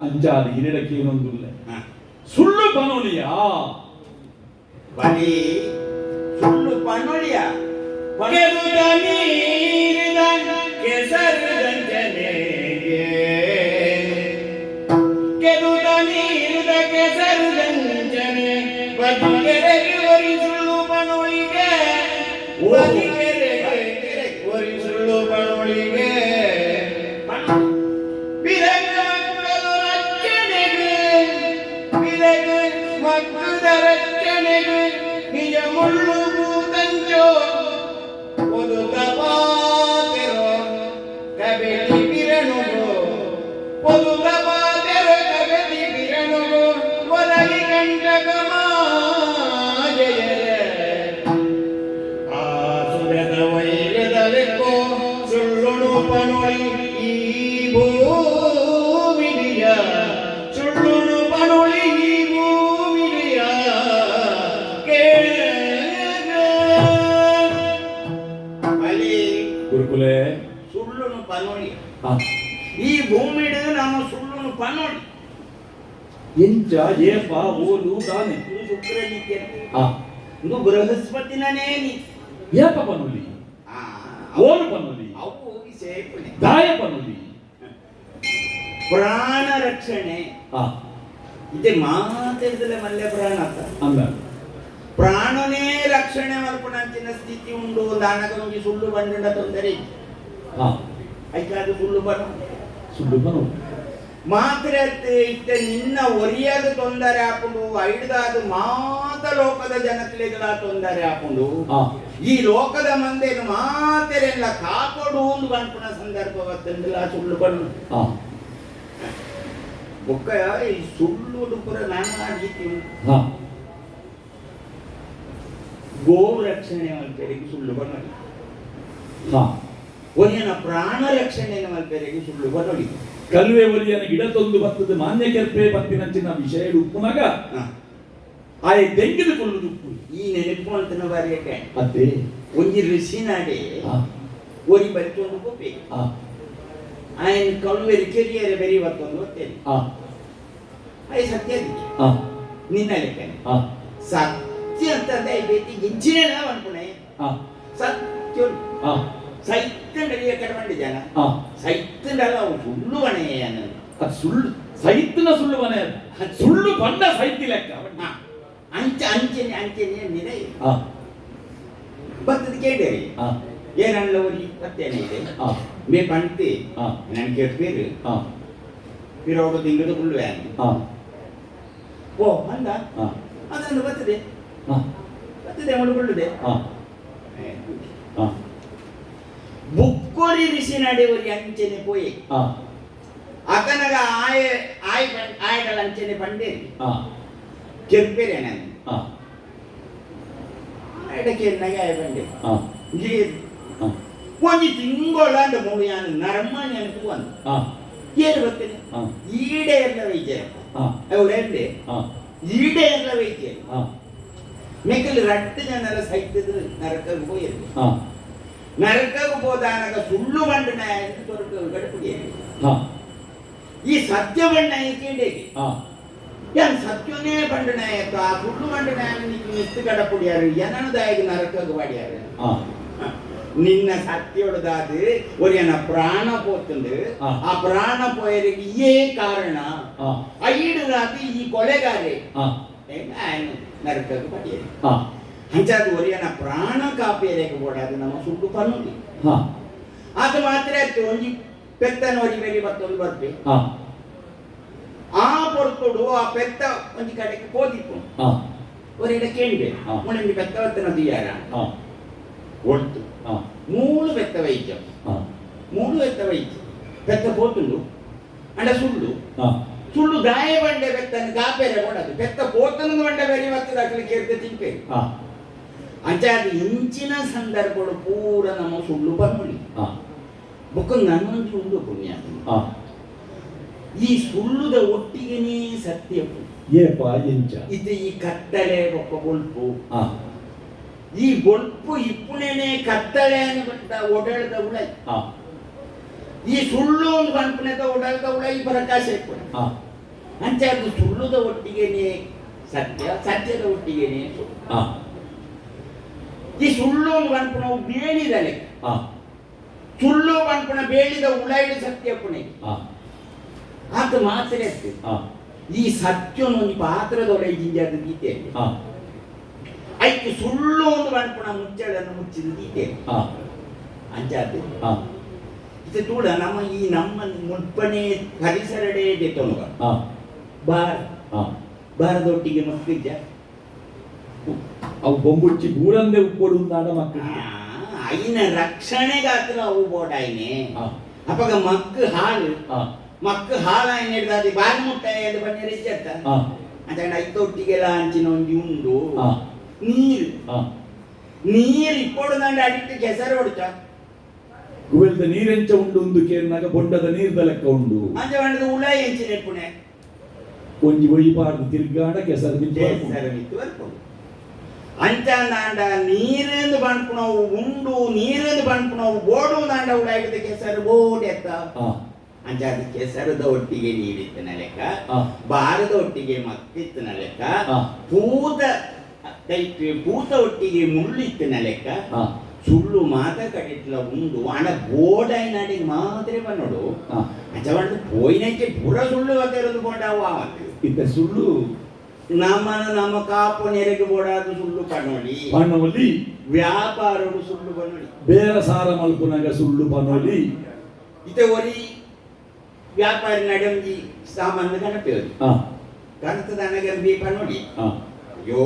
ಅಂಚಾದ ಹಿರಿಡಕ್ಕೆ ಏನೊಂದಿಲ್ಲ ಸುಳ್ಳು ಪನೋಲಿಯ ಬರೀ ಸುಳ್ಳು ಪನೋಲಿಯ ಕೆದುದ ನೀರಿದ ಕೆಸರುದಂಜನೆಗೆ ಕೆದುದ ನೀರಿದ ಕೆಸರುದಂಜನೆ ಬದಿಗೆರೆಗೆ ಒರಿಸುಳ್ಳು ಪನೋಳಿಗೆ ಬದಿಗೆರೆಗೆ ಒರಿಸುಳ್ಳು ಪನೋಳಿಗೆ ಮಕ್ಕಳ ರಕ್ಷಣೆಗೆ ನಿಜ ಮುಳ್ಳು ಭೂತಂಜೋ ಒಂದು ತಪಾತಿರೋ ಕಬೆಲಿ ಬಿರನುಗೋ ಒಂದು ತಪಾತಿರೋ ಕಬೆಲಿ ಬಿರನುಗೋ ಒದಗಿ ಕಂಟಕ ಮಾಜೆಯರೆ ಆ ಸುರದ ವೈರದಲೆಕ್ಕೋ ಸುಳ್ಳುಣು ಪನೊಳಿ ಈ ಭೂಮಿಯ ಸುಳ್ಳುಣು ಪನೊಳಿ ಸುಳ್ಳುನು ಪನೋಳಿ ಈ ಭೂಮಿ ನಮ್ಮ ಸುಳ್ಳುನು ಪನೋಳಿ ಎಂಚ ಏಪ ಓಲು ದಾನೆ ಶುಕ್ರ ನಿತ್ಯ ಇದು ಬೃಹಸ್ಪತಿನೇ ಏಪ ಪನೋಲಿ ಓಲು ಪನೋಲಿ ಅವು ಹೋಗಿ ಸೇರ್ಪಣೆ ದಾಯ ಪನೋಲಿ ಪ್ರಾಣ ರಕ್ಷಣೆ ಇದೆ ಮಾತಾಡಿದಲೆ ಮಲ್ಲೆ ಪ್ರಾಣ ಅಂದ ಪ್ರಾಣನೇ ರಕ್ಷಣೆ ಮಲ್ಪಣಂಚಿನ ಸ್ಥಿತಿ ಉಂಡು ದಾನಕನಿಗೆ ಸುಳ್ಳು ಬಂಡ ತೊಂದರೆ ಆಯ್ತಾದು ಸುಳ್ಳು ಬನು ಮಾತ್ರ ಇತ್ತ ನಿನ್ನ ಒರಿಯದ ತೊಂದರೆ ಹಾಕೊಂಡು ಐಡ್ದಾದ ಮಾತ ಲೋಕದ ಜನಕ್ಲೆಗಳ ತೊಂದರೆ ಹಾಕೊಂಡು ಈ ಲೋಕದ ಮಂದೇನು ಮಾತೆರೆಲ್ಲ ಕಾಪಾಡು ಒಂದು ಬಂಡ್ಪುಣ ಸಂದರ್ಭವತ್ತೆಂದಿಲ್ಲ ಸುಳ್ಳು ಬನ್ನು ಬೊಕ್ಕ ಈ ಸುಳ್ಳು ಪುರ ನಾನಾ ರೀತಿ ಗೋ ರಕ್ಷಣೆ ಮಲ್ಪೆರೆಗೆ ಸುಳ್ಳು ಬನ್ನೊಳಿ ಒರಿಯನ ಪ್ರಾಣ ರಕ್ಷಣೆ ಮಲ್ಪೆರೆಗೆ ಸುಳ್ಳು ಬನ್ನೊಳಿ ಕಲ್ವೆ ಒರಿಯನ ಗಿಡ ತೊಂದು ಬರ್ತದ ಮಾನ್ಯ ಕೆರ್ಪೆ ಪತ್ತಿನಂಚಿನ ವಿಷಯ ಉಪ್ಪುನಾಗ ಆಯ್ ತೆಂಗಿದ ಕೊಳ್ಳುದು ಉಪ್ಪು ಈ ನೆನಪು ಅಂತನ ಬರೆಯಕ್ಕೆ ಅದೇ ಒಂಜಿ ಋಷಿನಾಡೆ ಒರಿ ಬರಿತೊಂದು ಕೋಪೆ ಆಯನ ಕಲ್ವೆರಿ ಕೆರಿಯರೆ ಬೆರಿ ಬರ್ತೊಂದು ಹೊತ್ತೇನೆ ಆಯ್ ಸತ್ಯ ನಿನ್ನ ಲೆಕ್ಕನೆ ಸತ್ಯ ಅಂತಂದ್ರೆ ಬೇತಿ ಗಿಂಚಿನೆಲ್ಲ ಅನ್ಪುಣೆ ಸತ್ಯ ಸೈತಂಡಲಿಯ ಕಡಮಂಡಿ ಜನ ಸೈತಂಡಲ್ಲ ಅವು ಸುಳ್ಳು ಬಣೆ ಅದು ಸುಳ್ಳು ಸೈತನ ಸುಳ್ಳು ಮನೆ ಸುಳ್ಳು ಬಂಡ ಸೈತಿ ಲೆಕ್ಕ ಅಂಚೆನೆ ನಿದೆ ಬತ್ತದ ಕೇಳಿರಿ ಏನಲ್ಲ ಒರಿ ಪತ್ತೇನೆ ಇದೆ ಮೇ ಪಂತೆ ನನಗೆ ಕೇಳ್ಪೇರು ಇರೋದು ತಿಂಗಳು ಕುಳ್ಳುವೆ ಓ ಅಂದ ಅದನ್ನು ಬರ್ತದೆ ಮುಳುಗೊಳ್ಳುದೆ ಬುಕ್ಕೋರಿ ಋಷಿ ನಡೆಯವರಿಗೆ ಅಂಚನೆ ಪೋಯಿ ಅತನಗ ಆಯಗಳ ಅಂಚನೆ ಪಂಡೇರಿ ಕೆರ್ಪೇರೆ ನಾನು ಆಯಡಕ್ಕೆ ಆಯ ಪಂಡೆ ಒಂಜಿ ತಿಂಗೊಳಂಡ ಮುಗಿಯಾನ ನರಮ್ಮನ ನೆನಪು ಅಂದ ಏನು ಬರ್ತೇನೆ ಈಡೆ ಎಲ್ಲ ವೈದ್ಯ ಅವಳೆಂಡೆ ಈಡೆ ಎಲ್ಲ ವೈದ್ಯ ಮೆಕ್ಕಲು ರಟ್ಟು ಜನರ ಸಹಿತದ ನರಕಕ್ಕೆ ಹೋಗಿರ್ಲಿ ನರಕಕ್ಕೆ ಹೋದಾನಾಗ ಸುಳ್ಳು ಬಂಡನ ತೊರಕ ಗಡಪಡಿಯಲ್ಲಿ ಈ ಸತ್ಯ ಬಣ್ಣ ಕೇಳೇಗೆ ಏನ್ ಸತ್ಯನೇ ಬಂಡನ ಆ ಸುಳ್ಳು ಬಂಡನ ನಿತ್ತು ಗಡಪಡಿಯಾರು ಏನದಾಗಿ ನರಕಕ್ಕೆ ಬಾಡಿಯಾರು ನಿನ್ನ ಸತ್ಯೊಳದಾದ ಒರಿಯನ ಪ್ರಾಣ ಪೋತಂದು ಆ ಪ್ರಾಣ ಪೋಯರಿಗೆ ಏ ಕಾರಣ ಐಡದಾದ ಈ ಕೊಲೆಗಾರೆ ನರಕಕ್ಕೆ ಬಾಡಿಯಾರು ಅಂಚಾದ ಒರಿಯನ ಪ್ರಾಣ ಕಾಪೇರೆಗೆ ಓಡಾದು ನಮ್ಮ ಸುಳ್ಳು ಪನ್ನೋಲಿ ಅದು ಮಾತ್ರ ಒಂಜಿ ಪೆತ್ತನ ಒರಿ ಮೇಲೆ ಮತ್ತೊಂದು ಬರ್ಬೆ ಆ ಪೊರ್ತುಡು ಆ ಪೆತ್ತ ಒಂಜಿ ಕಡೆಗೆ ಹೋದಿತ್ತು ಒರಿಡ ಕೇಳಿದೆ ಮುಣಂಜಿ ಪೆತ್ತ ವರ್ತನ ದಿಯಾರ ಒಳ್ತು ಮೂಳು ಬೆತ್ತ ವೈದ್ಯ ಮೂಳು ಬೆತ್ತ ವೈದ್ಯ ಬೆತ್ತ ಪೋತುಂಡು ಅಂಡ ಸುಳ್ಳು ಸುಳ್ಳು ದಾಯ ಬಂಡೆ ಬೆತ್ತನ ಕಾಪೇರೆ ಓಡದು ಬೆತ್ತ ಪೋತನ ಬಂಡ ಬೇರೆ ಮತ್ತೆ ದಾಖಲೆ ಕೇರ್ತೆ ತಿಂಪೆ ಅಂಚಾದ ಇಂಚಿನ ಸಂದರ್ಭಗಳು ಪೂರ ನಮ್ಮ ಸುಳ್ಳು ಬನ್ನೊಳಿ ಬೊಕ್ಕ ನನ್ನೊಂದು ಸುಳ್ಳು ಪುಣ್ಯ ಈ ಸುಳ್ಳುದ ಒಟ್ಟಿಗೆನೇ ಸತ್ಯ ಏಪ ಎಂಚ ಇದು ಈ ಕತ್ತಲೆ ಬೊಕ್ಕ ಬೊಲ್ಪು ಈ ಬೊಲ್ಪು ಇಪ್ಪುನೇನೆ ಕತ್ತಳೆ ಅನ್ಬಿಟ್ಟ ಓಡಾಡದ ಉಳೈ ಈ ಸುಳ್ಳು ಒಂದು ಕಣ್ಪುನೆದ ಓಡಾಡದ ಉಳೈ ಪ್ರಕಾಶ ಇಪ್ಪುಣ ಅಂಚ ಅದು ಸುಳ್ಳುದ ಒಟ್ಟಿಗೆನೆ ಸತ್ಯ, ಸತ್ಯದ ಒಟ್ಟಿಗೆನೆ ಸುಳ್ಳು. ಆ ಈ ಸುಳ್ಳು ಅನ್ಪು ನಾವು ಬೇಳಿದ ಲೆಕ್ಕ, ಆ ಸುಳ್ಳು ಅನ್ಪುಣ ಬೇಳಿದ ಉಳಾಯಿಡು ಸತ್ಯ ಪುಣೆ ಆ ಅದು ಮಾತ್ರ ಇರ್ತದೆ. ಆ ಈ ಸತ್ಯನ ಒಂದು ಪಾತ್ರದೊಳಗೆ ಜಿಂಜಾದ ಗೀತೆ ಆ ಐದು ಸುಳ್ಳು ಒಂದು ಅನ್ಪುಣ ಮುಚ್ಚಳನ್ನು ಮುಚ್ಚಿದ ಗೀತೆ ಆ ಅಂಚಾದ ಆ ಇದು ತೂಡ ನಮ್ಮ ಈ ನಮ್ಮ ಮುಲ್ಪನೆ ಪರಿಸರಡೆ ತೆತ್ತೊಣಗ ಆ ಬಾರ್ ಆ ಬಾರದೊಟ್ಟಿಗೆ ಮಕ್ಕಳಿದ್ದ ಅವು ಬೊಂಬುಚ್ಚಿ ಬೂರಂದೆ ಉಪ್ಪೊಡು ನಾಡ ಮಕ್ಕಳಿಗೆ ಐನ ರಕ್ಷಣೆಗಾತ್ರ ಅವು ಬೋಡಾಯ್ನೆ ಆ ಅಪ್ಪಗ ಮಕ್ಕ ಹಾಳು ಆ ಮಕ್ಕ ಹಾಳಾಯ್ನ ಹಿಡ್ದಾದಿ ಬಾರಿ ಮುಟ್ಟಾಯ ಎಂದು ಬಂದಿರ ಇಜ್ಜತ್ತ ಆ ಅಂತ ಐತೊಟ್ಟಿಗೆಲ್ಲ ಅಂಚಿನ ಒಂದು ಉಂಡು ಆ ನೀರು ಆ ನೀರು ಇಪ್ಪೊಡು ದಂಡ ಅಡಿಟ್ಟು ಕೆಸರು ಹೊಡ್ತ ಕುವೆಲ್ದ ನೀರೆಂಚ ಉಂಡು ಒಂದು ಕೇರ್ನಾಗ ಬೊಂಡದ ನೀರ್ದ ಲೆಕ್ಕ ಉಂಡು ಅಂಚ ಬಂಡದ ಉಳ ಎಂಚಿನ ಪುಣೆ ಒಂಜಿ ಒಯ್ಯಬಾರ್ದು ತಿರ್ಗಾಡ ಕೆಸರು ಬಿದ್ದು ಕೆಸರು ಬಿತ್ತು ಬರ್ಕೊಂಡು ಅಂಚ ದಾಂಡ ನೀರೆಂದು ಬಂಡ್ಪುಣವು ಉಂಡು ನೀರೆಂದು ಬಂಡ್ಪುಣವು ಬೋಡು ದಾಂಡ ಉಳ ಹಿಡಿದ ಕೆಸರು ಬೋಡಿ ಎತ್ತ ಆ ಅಂಚ ಅದು ಕೆಸರದ ಒಟ್ಟಿಗೆ ನೀರಿತ್ತಿನ ಲೆಕ್ಕ ಆ ಬಾರದ ಒಟ್ಟಿಗೆ ಮತ್ತಿತ್ತಿನ ಲೆಕ್ಕ ಆ ಪೂತ ಪೂತ ಒಟ್ಟಿಗೆ ಮುಳ್ಳಿತ್ತಿನ ಲೆಕ್ಕ ಆ ಸುಳ್ಳು ಮಾತ ಕಡಿಟ್ಲ ಉಂಡು ಆಂಡ ಬೋಡಾಯಿನಾಡಿ ಮಾತ್ರ ಬನ್ನೋಡು ಆ ಅಂಚ ಬಂದು ಪೋಯಿನಕ್ಕೆ ಪೂರ ಸುಳ್ಳು ಬತ್ತಿರೋದು ಬೋಡಾವು ಆವತ್ತು ಇತ್ತ ಸುಳ್ಳು ನಮ್ಮ ಕಾಪು ನೆರೆಗೆ ಬೋಡಾದು ಸುಳ್ಳು ಪನೋಳಿ ಪನೋಲಿ ವ್ಯಾಪಾರಡು ಸುಳ್ಳು ಪನೋಳಿ ಬೇರೆ ಸಾರ ಮಲ್ಪುನಾಗ ಸುಳ್ಳು ಪನೋಲಿ ಇತ್ತೆ ಒಲಿ ವ್ಯಾಪಾರಿ ನಡಂಗಿ ಸಾಮಾನ್ಯ ಕನಪೇರು ಆ ಕನತದ ಅನಗಂಬಿ ಪನೋಳಿ ಆ ಅಯ್ಯೋ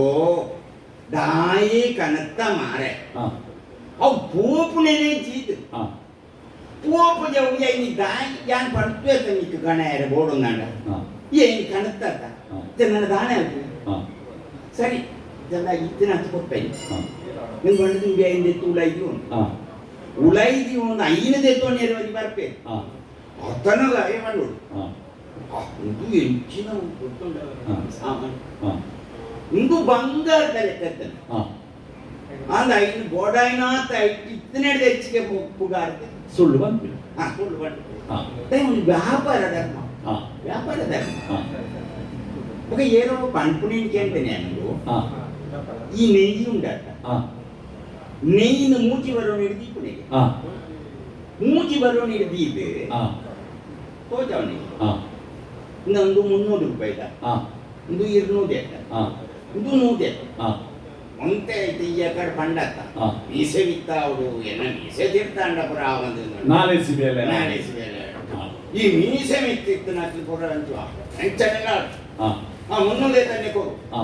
ದಾಯಿ ಕನತ್ತ ಮಾರೆ ಆ ಅವು ಪೋಪುನೇನೆ ಜೀತು ಆ ಪೋಪು ಜವ್ಯ ನೀ ದಾಯಿ ಯಾನ್ ಪಡ್ತೇತ ನೀಕು ಗಣಯರ ಬೋಡು ನಾಡ ಆ ಏನು ಕನತ್ತ ನನ್ನ ದಾಣೆ ಆಗ್ತದೆ ಆ ಸರಿ ಇದೆಲ್ಲ ಇತ್ತಿನ ಹತ್ತು ಕೊಟ್ಟೆ ಆ ನಿಂಗೆ ಬಂದು ನಿಂಗೆ ಐದು ಉಳೈದು ಆ ಉಳೈದಿ ಒಂದು ಐನದೇ ತೋಣಿರುವಲ್ಲಿ ಬರ್ಪೆ ಆ ಅತನಗ ಏ ಮಾಡೋಡು ಆ ಇದು ಹೆಚ್ಚಿನ ಹಾ. ಸಾಮಾನು ಆ ಇಂದು ಬಂಗಾರದ ಲೆಕ್ಕತ್ತನೆ ಆ ಅಂದ ಐನು ಬೋಡಾಯಿನಾತ ಇತ್ತಿನಡೆ ಹೆಚ್ಚಿಗೆ ಪುಗಾರ್ದೆ ಸುಳ್ಳು ಬಂತು ಸುಳ್ಳು ಬಂದು ಆ ಒಂದು ವ್ಯಾಪಾರ ಧರ್ಮ ಆ ವ್ಯಾಪಾರ ಧರ್ಮ ಆ ఒక ఏదో పంపునేకి అంటే నేను ఆ ఈ నెయ్యి ఉండట ఆ నెయ్యిని ಮೂಜಿ ಬರೋಣ ಹಿಡಿದು ಇಪ್ಪುನೆ ಆ ಮೂಜಿ ಬರೋಣ ಹಿಡಿದು ಇದು ಆ ತೋಜವನಿ ಆ ಇನ್ನೊಂದು 300 ರೂಪಾಯಿದ ಆ ಒಂದು 200 ಎತ್ತ ಆ ಇದು 100 ಎತ್ತ ಆ ಒಂತೆ ಐತಿ ಈ ಕಡೆ ಪಂಡತ್ತ ಆ ಮೀಸೆ ಬಿತ್ತ ಅವರು ಎಲ್ಲ ಮೀಸೆ ತಿರ್ತಾಂಡ ಪುರ ಒಂದು ನಾಳೆ ಸಿಬೇಲೆ ನಾಳೆ ಸಿಗಲ್ಲ ಈ ಮೀಸೆ ಮಿತ್ತಿತ್ತು ನಾಕಿ ಪುರ ಅಂತ ಎಂಚನೆಲ್ಲ ಆ ಆ 300 ಎತ್ತನೆ ಕೊಡು ಆ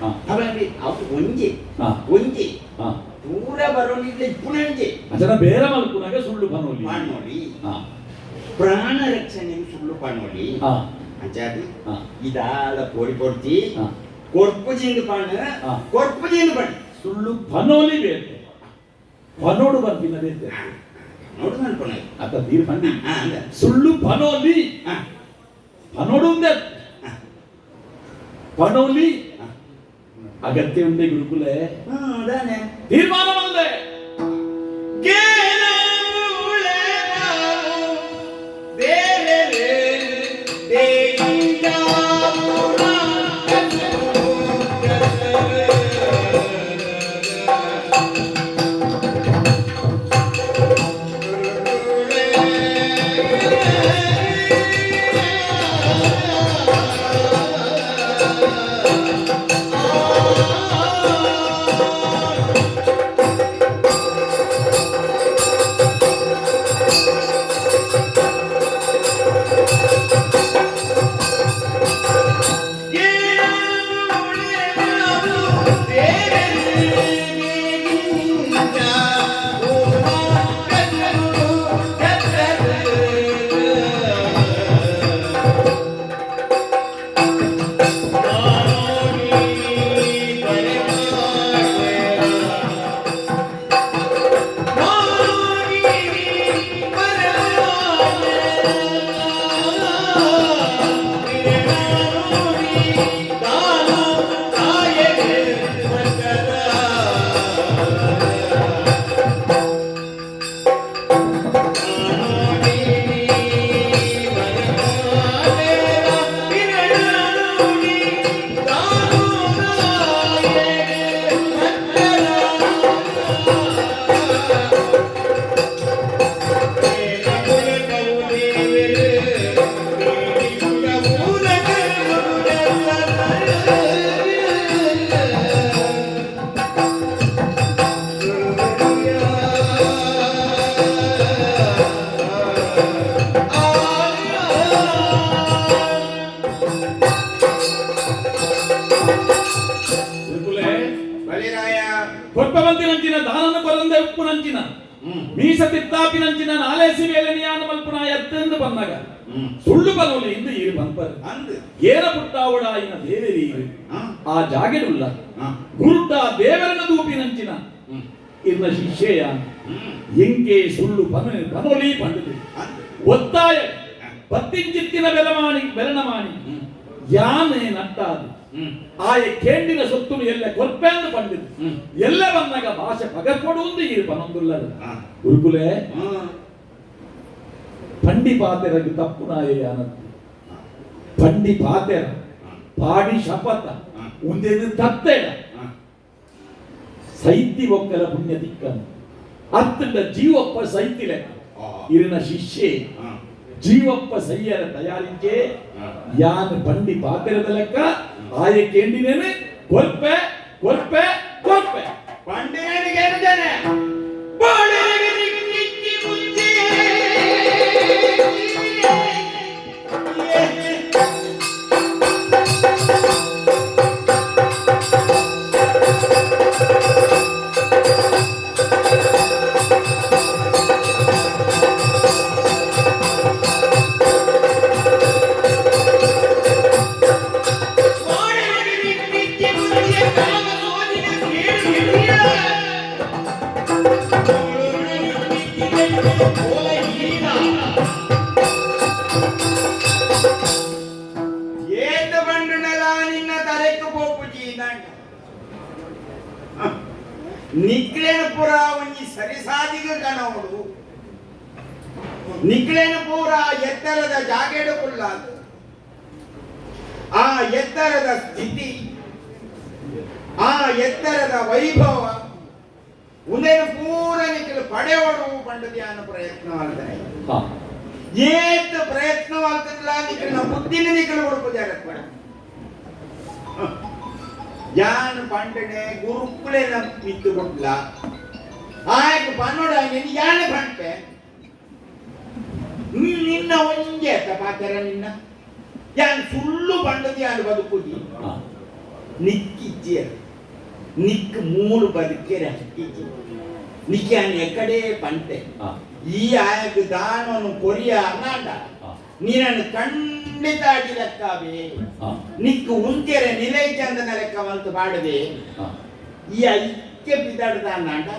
ಆ ಅವಲ್ಲಿ ಅವ್ರು ಒಂಜಿ ಆ ಒಂಜಿ ಆ ಪೂರ ಬರೋನಿದ್ರೆ ಇಪ್ಪುಣಂಜಿ ಅಜನ ಬೇರೆ ಮಲ್ಪುನಾಗ ಸುಳ್ಳು ಪನೋಲಿ ಪಾಣೋಳಿ ಆ ಪ್ರಾಣ ರಕ್ಷಣೆಗೆ ಸುಳ್ಳು ಪಾಣೋಳಿ ಆ ಅಂಚಾದಿ ಆ ಇದಾಲ ಕೋಡಿ ಕೊಡ್ತಿ ಆ ಕೊರ್ಪುಜಿಂದ ಪಾಣ ಆ. ಕೊರ್ಪುಜಿಂದ ಪಾಣ ಸುಳ್ಳು ಪನೋಲಿ ಬೇತೆ ಪನೋಡು ಬಂದಿನ ಬೇತೆ ನೋಡು ಅನ್ಕೊಣ ಅತ್ತ ತೀರ್ ಬಂದಿ ಅಂದ ಸುಳ್ಳು ಪನೋಲಿ ಪನೋಡು ಒಂದೇ ಪನೋಲಿ ಅಗತ್ಯ ಉಂಡೆ ಗುರುಕುಲೆ ಅದಾನೆ ತೀರ್ಮಾನವಲ್ಲೇ ನಂಚಿನ ದಾನನ ಕೊರಂದೆ ಉಪ್ಪು ನಂಚಿನ ಮೀಸ ತಿತ್ತಾಪಿ ನಂಚಿನ ನಾಲೇಸಿ ವೇಳೆ ನಿಯಾನ ಮಲ್ಪುನ ಎತ್ತೆಂದು ಬಂದಾಗ ಸುಳ್ಳು ಬರೋಲಿ ಇಂದು ಇರು ಬಂಪರು ಏನ ಪುಟ್ಟಾವಡ ಇನ ದೇವೇರಿ ಆ ಜಾಗೆಡುಲ್ಲ ಗುರುಟ ದೇವರನ ದೂಪಿ ನಂಚಿನ ಇನ್ನ ಶಿಷ್ಯೆಯ ಎಂಕೆ ಸುಳ್ಳು ಪನೊಲಿ ಪಂಡಿತು ಒತ್ತಾಯ ಪತ್ತಿಂಚಿತ್ತಿನ ಬೆಲನಮಾಣಿ ಯಾನೆ ನಟ್ಟಾದು ಆಯ ಕೇಂಡಿನ ಸೊತ್ತುನು ಎಲ್ಲ ಕೊರ್ಪೆಂದು ಪಂಡಿತು ಎಲ್ಲ ಬಂದಾಗ ಭಾಷೆ ಪಗಕೊಡುವುದು ಇರು ಪನೊಂದುಲ್ಲದು ಗುರುಕುಲೆ ಪಂಡಿ ಪಾತೆರಗೆ ತಪ್ಪು ನಾಯನತ್ತು ಪಂಡಿ ಪಾತೆರ ಪಾಡಿ ಶಪಥ ಉಂದೆದು ತತ್ತೆಡ ಸೈತಿ ಒಕ್ಕಲ ಪುಣ್ಯ ದಿಕ್ಕನು ಅತ್ತಂಡ ಜೀವಪ್ಪ ಸೈತಿ ಲೆಕ್ಕ ಇರಿನ ಶಿಷ್ಯೆ ಜೀವಪ್ಪ ಸೈಯರ ತಯಾರಿಕೆ ಯಾನ್ ಪಂಡಿ ಪಾತೆರದ ಲೆಕ್ಕ ಆಯ ಕೇಂಡಿನೇನೆ ಕೊರ್ಪೆ ಕೊರ್ಪೆ ಕೊರ್ಪೆ ಪಂಡಿನಿಗೆ ಹೇಳಿದ್ದೇನೆ ಬಾಡಿಗೆ ನಿಕ್ಕಿ ಮುಂಚೆ ನಿಕ್ಲೇನ ಪುರ ಒಂಜಿ ಸರಿಸಾದಿಗ ಕಣವಳು ನಿಕ್ಲೇನ ಪೂರ ಎತ್ತರದ ಜಾಗೆಡುಕುಳ್ಳಾದು ಆ ಎತ್ತರದ ಸ್ಥಿತಿ ಆ ಎತ್ತರದ ವೈಭವ ಉದಯನ ಪೂರ ನಿಖಲು ಪಡೆಯೋಡು ಪಂಡದಿಯಾನ ಪ್ರಯತ್ನವಾಗ್ತಾರೆ ಏತ್ ಪ್ರಯತ್ನವಾಗ್ತಿಲ್ಲ ನಿಖಲಿನ ಬುದ್ಧಿನ ನಿಖಲು ಹುಡುಕುದಾರತ್ ಪಡ ಯಾನ್ ಪಂಡನೆ ಗುರುಕುಲೆನ ಮಿತ್ತು ಕೊಡ್ಲ ಆಯ್ತು ಪನ್ನೋಡ ಯಾನ ಪಂಪೆ ನಿನ್ನ ಒಂಜೆ ಅತ್ತ ಪಾತ್ರ ನಿನ್ನ ಯಾನ್ ಸುಳ್ಳು ಪಂಡದಿ ಯಾನು ಬದುಕುದಿ ನಿಕ್ಕಿಜ್ಜಿಯ ನಿಕ್ ಮೂಳು ಬದುಕೇರೆ ಹಕ್ಕಿಜ್ಜಿ ನಿಕ್ಯಾನ್ ಎಕಡೆ ಪಂಟೆ ಈ ಆಯಕ್ ದಾನವನ್ನು ಕೊರಿಯ ಅನ್ನಾಂಡ ನೀನನ್ನು ಖಂಡಿತ ಅಡಿ ಲೆಕ್ಕವೇ ನಿಕ್ಕು ಉಂತೆರೆ ನಿಲೈ ಚಂದನ ಲೆಕ್ಕವಂತ ಬಾಡದೆ ಈ ಐಕ್ಯ ಬಿದ್ದಾಡ್ದ ಅನ್ನಾಂಡ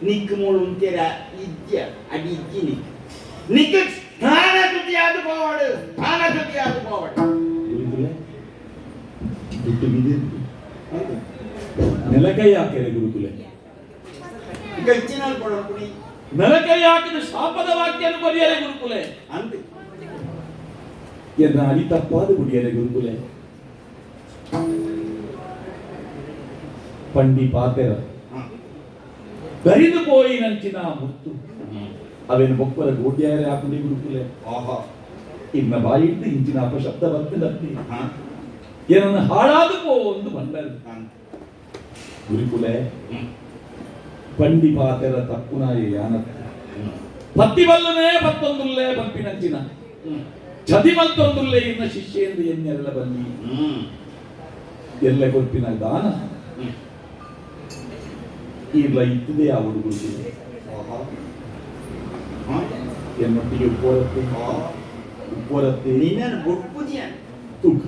ನಿಕ್ಕು ಮೂಳು ಉಂತೆರ ಇಜ್ಜ ಅಡಿ ಇಜ್ಜಿ ನಿಕ್ಕು ನಿಕ್ಕು ತಾನ ತುತಿಯಾದು ಪೋವಾಡು ತಾನ ತುತಿಯಾದು ಪೋವಾಡು ನೆಲಕೈ ಹಾಕಿದೆ ಗುರುಕುಲೆ ಗಚ್ಚಿನಲ್ಲಿ ಕೊಡೋಣ ನೆಲಕೈ ಹಾಕಿದ ಶಾಪದ ವಾಕ್ಯನು ಬರೆಯರೆ ಗುರುಕುಲೆ ಅಂತ ಎನ್ನ ಅಡಿ ತಪ್ಪಾದ ಗುಡಿಯರೆ ಗುರುಕುಲೆ ಪಂಡಿ ಪಾತೆರ ಕರಿದು ಪೋಯಿ ನಂಚಿನ ಮುತ್ತು ಅವೇನು ಬೊಕ್ಕರ ಗೋಟ್ಯಾರೆ ಹಾಕುಡಿ ಗುರುಕುಲೆ ಇನ್ನ ಬಾಯಿಟ್ಟು ಇಂಚಿನ ಅಪಶಬ್ದ ಬರ್ತಿಲ್ಲತ್ತಿ ಏನನ್ನು ಹಾಳಾದು ಪೋ ಒಂದು ಬಂಡರು ಗುರುಕುಲೆ ಪಂಡಿ ಪಾತೆರ ತಪ್ಪುನಾಯಿ ಯಾನತ್ತ ಪತ್ತಿ ಬಲ್ಲನೇ ಪತ್ತೊಂದುಲ್ಲೇ ಪಂಪಿನಂಚಿನ ಚದಿ ಮಲ್ತೊಂದುಲ್ಲೇ ಇನ್ನ ಶಿಷ್ಯ ಎಂದು ಎನ್ನೆಲ್ಲ ಬಲ್ಲಿ ಎಲ್ಲ ಕೊಪ್ಪಿನ ದಾನ ಇಲ್ಲ ಇತ್ತದೆ ಆ ಹುಡುಗರು ಎನ್ನೊಟ್ಟಿಗೆ ಉಪ್ಪೋರತ್ತೆ ನೀನೇನು ಬುಡ್ಪುದಿಯ ತೂಕ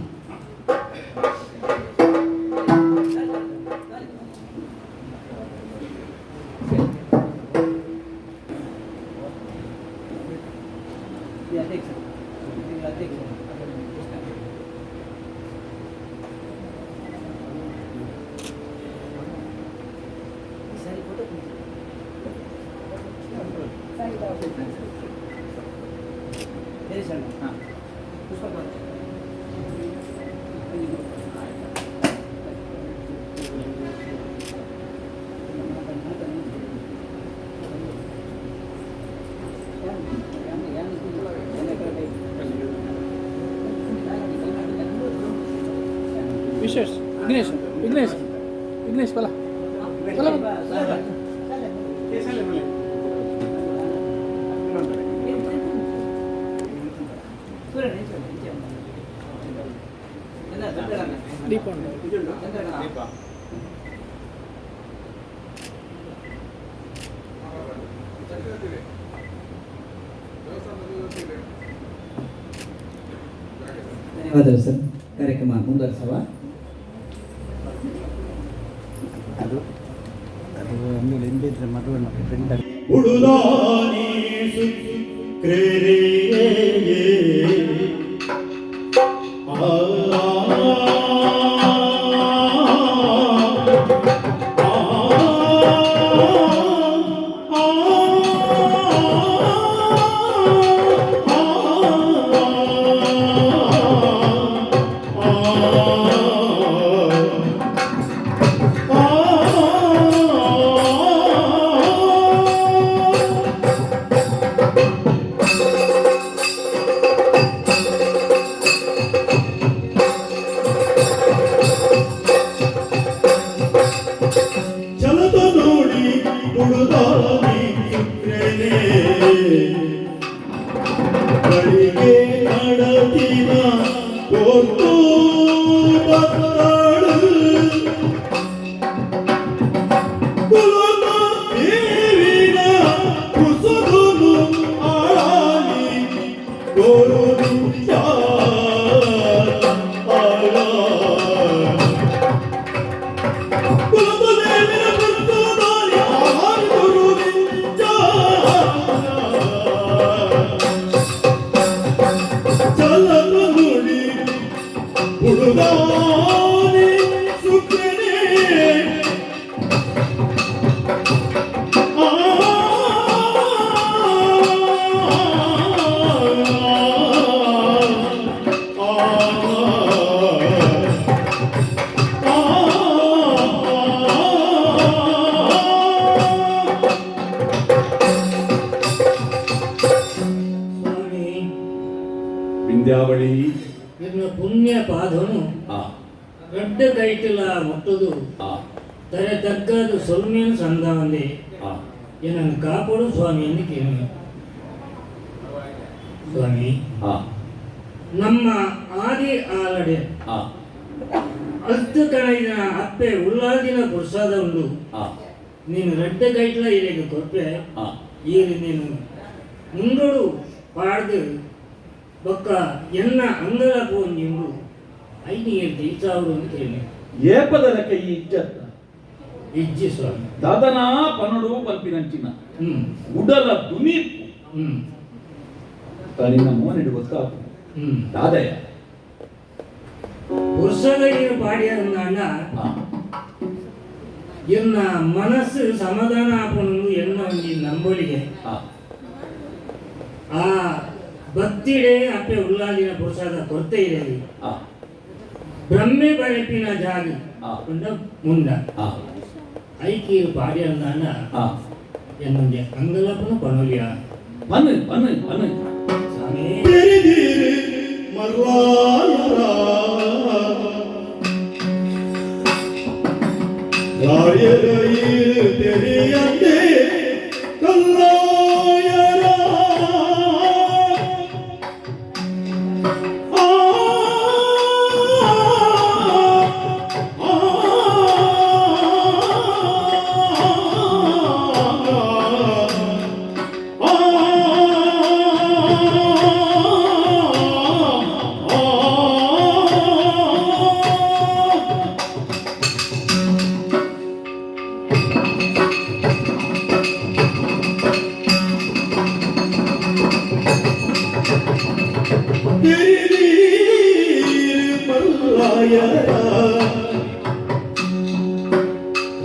विशेष विघ्नेश विघ्नेश विघ्नेश बोला बोला दीप ಹೌದು ಸರ್, ಕಾರ್ಯಕ್ರಮ ಮುಂದುವರಿಸುವ. ಉಡುದಾನಿ ಕ್ರೇರೆಯೇ ಚಲದ ನೋಡಿ ಉಡುದಾನಿ ಶುಕ್ರನೇ ಬಳಿಗೆ ನಡತಿನ ಕೊಟ್ಟು ಬತ್ತಾಳು ಕುಲದ ದೇವಿನ ಕುಸುಗನು ಆಳಿ ಕೊರುದು ಉಡುದಾನಿ ಶುಕ್ರನೇ ಸ್ವಾಮಿ, ವಿಂಧ್ಯಾವಳಿ ನಿನ್ನ ಪುಣ್ಯ ಪಾದನು ಆ ದೊಡ್ಡ ಕೈಟಿಲ ಮುಟ್ಟುದು ಆ ತರೆ ತಗ್ಗದು ಸೊಲ್ಮೇನು ಸಂದವಂದೆ ಆ ಏನನ್ನು ಕಾಪಾಡು ಸ್ವಾಮಿ ಎಂದು ಕೇಳಿ. ಸ್ವಾಮಿ, ಆ ನಮ್ಮ ಆದಿ ಆಲಡೆ ಆ 10 ಕಣೈದಿನ ಅಪ್ಪೆ ಉಳ್ಳಾದಿನ ಪುರ್ಸಾದ ಉಂಡು ಆ ನೀನು ರೆಡ್ಡ ಕೈಟ್ಲ ಇರೆಗೆ ಕೊಪ್ಪೆ ಆ ಈಗ ನೀನು ಮುಂದೋಡು ಪಾಡ್ದು ಬೊಕ್ಕ ಎನ್ನ ಅಂಗಲ ಪೋಂಜಿಂಡು 5,000 ಅಂತ ಕೇಳಿ. ಏಪದರ ಕೈ ಇಜ್ಜತ್ತ ಇಜ್ಜಿ ಸ್ವಾಮಿ. ದಾದನಾ ಪನಡು ಪಲ್ಪಿನಂಚಿನ ಹ್ಮ್ ಉಡಲ ದುನಿ ಹ್ಮ್ ತನಿನ ಮೋನಿಡು ಗೊತ್ತಾತು ಹ್ಮ್ ದಾದಯ ಪುರುಷದ ಏನು ಪಾಡಿಯನ್ನ ಆ ಎನ್ನ ಮನಸ್ಸು ಸಮಾಧಾನ ಆಪನು ಎನ್ನ ಒಂದು ನಂಬಲಿಗೆ ಆ ಆ ಭಕ್ತಿಡೆ ಅಪ್ಪೆ ಉಲ್ಲಾದಿನ ಪುರುಷದ ಕೊರತೆ ಇದೆ ಆ ಬ್ರಹ್ಮೆ ಬರೆಪಿನ ಜಾಗ ಆ ಕೊಂಡ ಮುಂದ ಆ ಐಕೀರು ಪಾಡಿಯನ್ನ ಆ ಎನ್ನೊಂದು ಅಂಗಲಪನ ಪನೊಲಿಯ ಪನು ಪನು ಪನು ಸ್ವಾಮಿ. ತೆರೆದಿರು ಮರ್ವಾಯರ ರಾಯರ ತೆರೆಯಂತೆ ಕಲ್ಲಾಯರ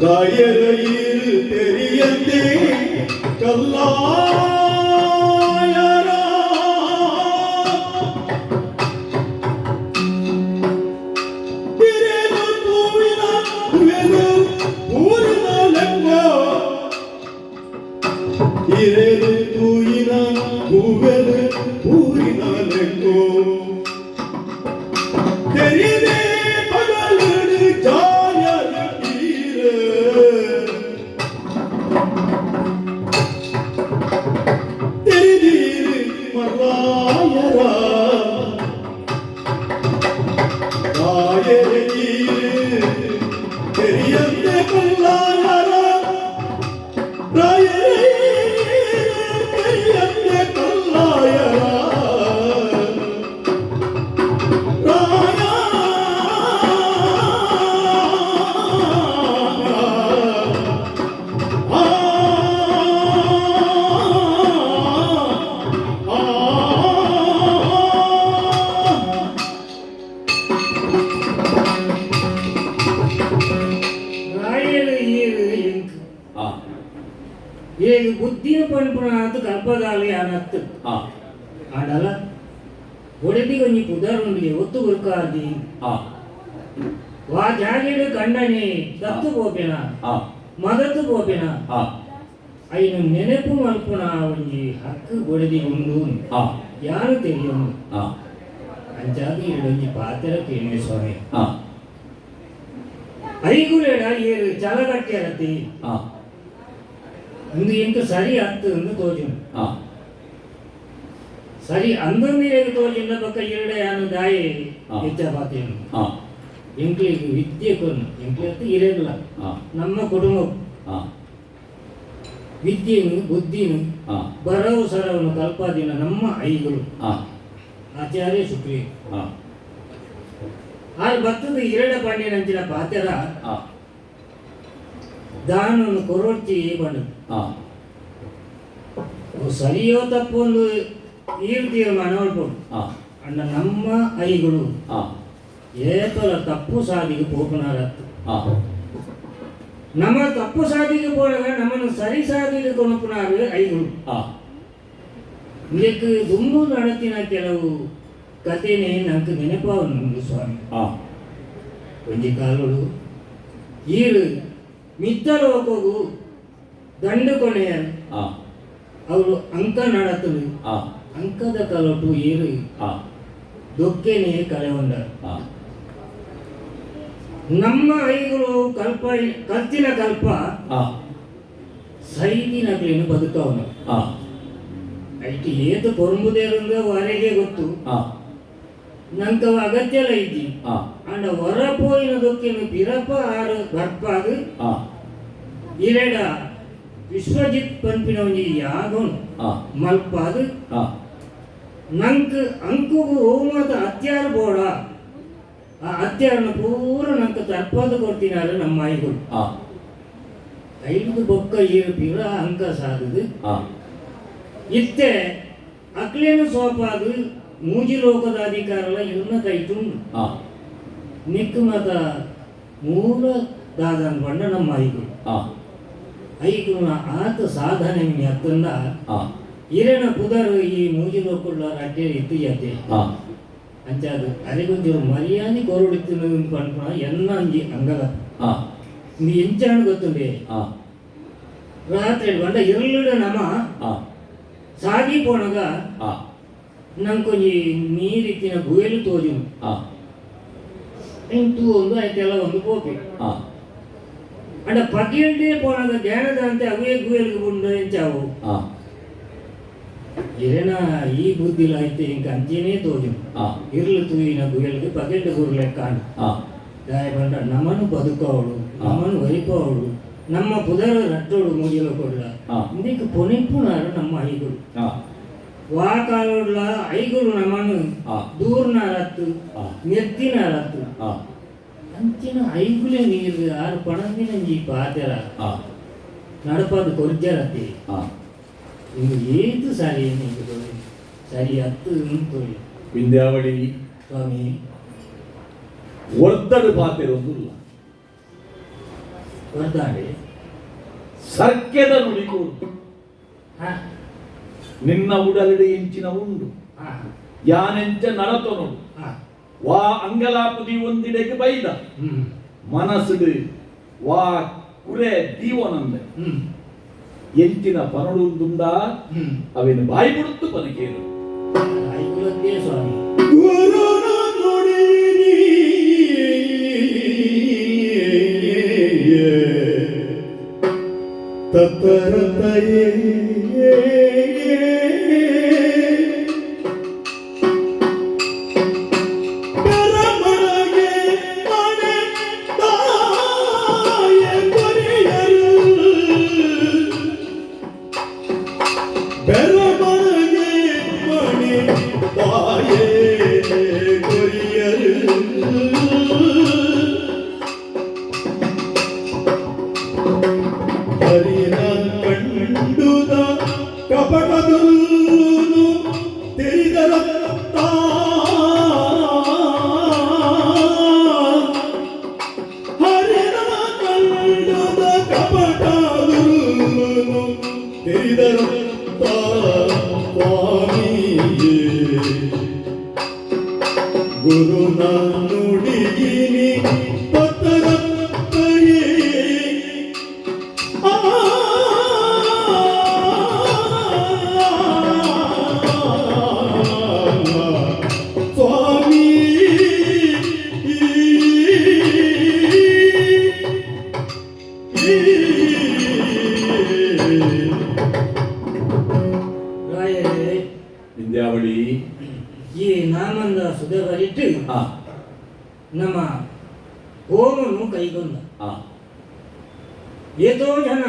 ರಾಯರ ತೆರೆಯಂತೆ ಕಲ್ಲಾಯರ ಬಿರೆದು ಹೂವಿನ ಹೂವೆನು ಊರಿನ ಲೆಕ್ಕ ಹಿರೆದು ಹೂವಿನ ಹೂವೆನು ಊರಿನ ಲೆಕ್ಕೋ ತೆರೆದೇ ಪಗಲುಡು ಜಾಯರ ತೀರ ತೆರೆದೀರು ಮರ್ವಾಯರ ರಾಯರ ತೀರು ತೆರೆಯಂತೆ ಕಲ್ಲಾಯರ ರಾಯರ ತೆರೆಯಂತೆ ಕಲ್ಲಾಯರ ಇದು ಬುದ್ಧಿನ ಪಂಪುನ ಅದು ಕಲ್ಪದಾಲಿ ಅನ್ನತ್ತು ಆ ಆಡಲ್ಲ ಒಡೆದಿ ಒಂಜಿ ಪುದರುಂಡಿ ಒತ್ತು ಗುರುಕಾದಿ ಆ ವಾ ಜಾಗೆಡು ಕಂಡನೆ ದತ್ತು ಪೋಪೆನ ಆ ಮದತ್ತು ಪೋಪೆನ ಆ ಐನು ನೆನಪು ಮಲ್ಪುನ ಒಂಜಿ ಹಕ್ಕು ಒಡೆದಿ ಉಂಡು ಆ ಯಾರು ತಿಳಿಯೋನು ಆ ಅಂಚಾದಿ ಎರಡೊಂಜಿ ಪಾತ್ರ ಕೇಳಿ ಸ್ವಾಮಿ ಆ ಐಗುಲೆಡ ಏರು ಚಲಗಟ್ಟೆರತಿ ಆ ಒಂದು ಎಂಟು ಸರಿ ಹತ್ತು ಎಂದು ತೋಜು ಆ ಸರಿ ಅಂದೊಂದಿಗೆ ತೋಜಿಂದ ಪಕ್ಕ ಎರಡೆ ಅನ್ನು ದಾಯಿ ಆ. ಹೆಚ್ಚ ಪಾತೇನು ಆ ಎಂಕ್ಲಿಗೆ ವಿದ್ಯೆ ಕೊನ್ನು ಎಂಕ್ಲಿ ಅಂತ ಇರಲ್ಲ ಆ ನಮ್ಮ ಕುಟುಂಬ ಆ ವಿದ್ಯೆನು ಬುದ್ಧಿನು ಆ ಬರವು ಸರವನ್ನು ಕಲ್ಪಾದಿನ ನಮ್ಮ ಐಗಳು ಆ ಆಚಾರ್ಯ ಶುಕ್ರಿ ಆ ಆರು ಭತ್ತದ ಎರಡ ಪಂಡಿನಂಚಿನ ಪಾತೆರ ಆ ದಾನವನ್ನು ಕೊರೊಡ್ಚಿ ಬಂಡು ಆ ಅವು ಸರಿಯೋ ತಪ್ಪು ಒಂದು ಈರು ತೀರ್ಮಾನ ಮಾಡ್ಬೋದು ಆ ಅಣ್ಣ ನಮ್ಮ ಐಗಳು ಆ ಏಪಲ ತಪ್ಪು ಸಾಧಿಗೆ ಪೋಪನಾರತ್ತು ಆ ನಮ್ಮ ತಪ್ಪು ಸಾಧಿಗೆ போனக ನಮ್ಮನ್ನು ಸರಿ ಸಾಧಿಗೆ ಕೊನಪುನಾರು ಐಗಳು ಆ ಇದಕ್ಕೆ ದುಂಬು ನಡತಿನ ಕೆಲವು ಕಥೆನೇ ನಂಗೆ ನೆನಪಾವನು ಸ್ವಾಮಿ ಆ ಒಂಜಿ ಕಾಲುಡು ಈರು ಮಿತ್ತಲೋಕೋಗು ದಂಡು ಕೊನೆಯ ಆ ಅವರು ಅಂಕ ನಡತಲು ಆ ಅಂಕದ ಕಲಟು ಏರು ಆ ದೊಕ್ಕೆನೇ ಕಳೆಗೊಂಡ ಆ ನಮ್ಮ ಐಗಳು ಕಲ್ತಿನ ಕಲ್ಪ ಆ ಸೈದಿನಗಳೇನು ಬದುಕವನು ಆ ಐಟಿ ಏತು ಪೊಂಬುದೇರಂಗ ವರೆಗೆ ಗೊತ್ತು ಆ ನಂಕವ ಅಗತ್ಯಲ ಇದ್ದಿ ಆ ಅಂಡ ಹೊರಪೋಯಿನ ದೊಕ್ಕೆನು ಪಿರಪ ಆರು ಬರ್ಪಾದು ಆ ಇರೆಡ ವಿಶ್ವಜಿತ್ ಪಂಪಿನ ಒಂಜಿ ಯಾಗೋನು ಆ ಮಲ್ಪಾದು ಆ ನಂಕ್ ಅಂಕುಗು ಹೋಮದ ಹತ್ಯಾರ ಬೋಡ ಆ ಹತ್ಯಾರನ ಪೂರ ನಂಕ ತರ್ಪಾದು ಕೊಡ್ತಿನಾರು ನಮ್ಮ ಐಗಳು ಆ ಐದು ಬೊಕ್ಕ ಏರು ಪಿರ ಅಂಕ ಸಾಧುದು ಆ ಇತ್ತೆ ಅಕ್ಲೇನು ಸೋಪಾದು ಮೂಜಿ ಲೋಕದ ಅಧಿಕಾರಲ ಇವ್ರನ್ನ ಕೈಟುಂಡು ಆ ನಿಕ್ ಮತ ಮೂಲ ದಾದನ್ ಬಂಡ ನಮ್ಮ ಐಗಳು ಆ ಐಗುಣ ಆತ ಸಾಧನೆ ಅತ್ತಂದ ಆ ಇರೇನ ಪುದರು ಈ ಮೂಜಿ ಲೋಕುಳ್ಳ ಅಡ್ಡೆ ಇತ್ತು ಯತೆ ಆ ಅಂಚಾದು ಅರಿಗೊಂಜು ಮರ್ಯಾದೆ ಕೊರಡಿತ್ತು ಪಂಪುನ ಎನ್ನ ಅಂಜಿ ಅಂಗಲ ಆ ನೀ ಎಂಚಾಣ ಗೊತ್ತುಂಡೆ ಆ ರಾತ್ರಿ ಬಂಡ ಇರಲಿಡ ನಮ ಆ ಸಾಗಿ ಪೋಣಗ ಆ ನಂಕೊಂಜಿ ನೀರಿತ್ತಿನ ಗುಯಲು ತೋಜು ಆ ಇಂಟು ಒಂದು ಆಯ್ತೆಲ್ಲ ಒಂದು ಪೋಪಿ ಆ ಅಂಡ ಪಗಿಯಲ್ದೇ ಪೋಣಗ ಧ್ಯಾನದ ಅಂತೆ ಅವೇ ಗುಯಲ್ಗೆ ಬಂದು ಎಂಚಾವು ಆ ಇರೇನ ಈ ಬುದ್ಧಿಲ ಐತೆ ಇಂಕ ಅಂಚೆನೇ ತೋಜು ಆ ಇರ್ಲು ತೂಯಿನ ಗುಯಲ್ಗೆ ಪಗೆಂಡು ಗುರ್ಲೆ ಕಾಣು ಆ ದಾಯ ಬಂಡ ನಮ್ಮನ್ನು ಬದುಕವಳು ನಮ್ಮನ್ನು ಒಯ್ಪವಳು ನಮ್ಮ ಪುದರ ರಟ್ಟೋಡು ಮುಗಿಲು ಕೊಡ್ಲ ಆ. ಇಂದಿಕ್ಕೆ ಪೊನೆಪ್ಪುನಾರು ನಮ್ಮ ಐಗಳು ಆ ವಾ ಕಾಲುಡ್ಲ ಐಗಳು ನಮ್ಮನ್ನು ಆ. ದೂರ್ನ ರತ್ತು ಆ. ನೆತ್ತಿನ ರತ್ತು ಆ ಅಂಚಿನ ಐಗುಲೆ ನೀರು ಆರು ಪಣಂದಿನ ಈ ಪಾತೆರ ಆ ನಡಪಾದ ಕೊರ್ಜರತಿ ಆ ಇನ್ನು ಏತು ಸರಿ ನಿಂಗೆ ಸರಿ ಹತ್ತು ತೊಳಿ ವಿಂಧ್ಯಾವಳಿ ಸ್ವಾಮಿ ಒರ್ದಡು ಪಾತೆರೊಂದುಲ್ಲ ವರ್ದಾಡೆ ಸರ್ಕೆದ ನುಡಿಕೂರು ಹಾ ನಿನ್ನ ಉಡಲಡಿ ಎಂಚಿನ ಉಂಡು ಹಾ ಯಾನೆಂಚ ನಡತ ನೋಡು ಹಾ ವಾ ಅಂಗಲಾಪುದಿ ಒಂದಿಡೆಗೆ ಬೈದ ಮನಸ್ಸುಡು ವಾ ಕುರೆ ದೀವನಂದೆ ಎಂಚಿನ ಪನಡುಂದುಂಡ ಅವೇನು ಬಾಯಿ ಬಿಡುತ್ತು ಪನಕೇನು ಐಗುಲದ್ದೇ ಸ್ವಾಮಿ ಗುರುನ ನುಡಿ ತತ್ತರತಯೇ ಕಪಟದಲ್ಲೂ ತೆರೆದರತ್ತ ಹರಿದ ಕಂಡದ ಕಪಟದಲ್ಲೂ ಗುರು ನುಡಿಯಿನಿ ಪತರತ್ತಯೇ ಸ್ವಾಮಿ ರಾಯರೇ, ವಿದ್ಯಾವಳಿ ಈ ನಾಮಂದ ಸುದೆ ಬರಿಟ್ಟು ಆ ನಮ್ಮ ಹೋಮನು ಕೈಗೊಂಡ ಆ ಏತೋ ಜನ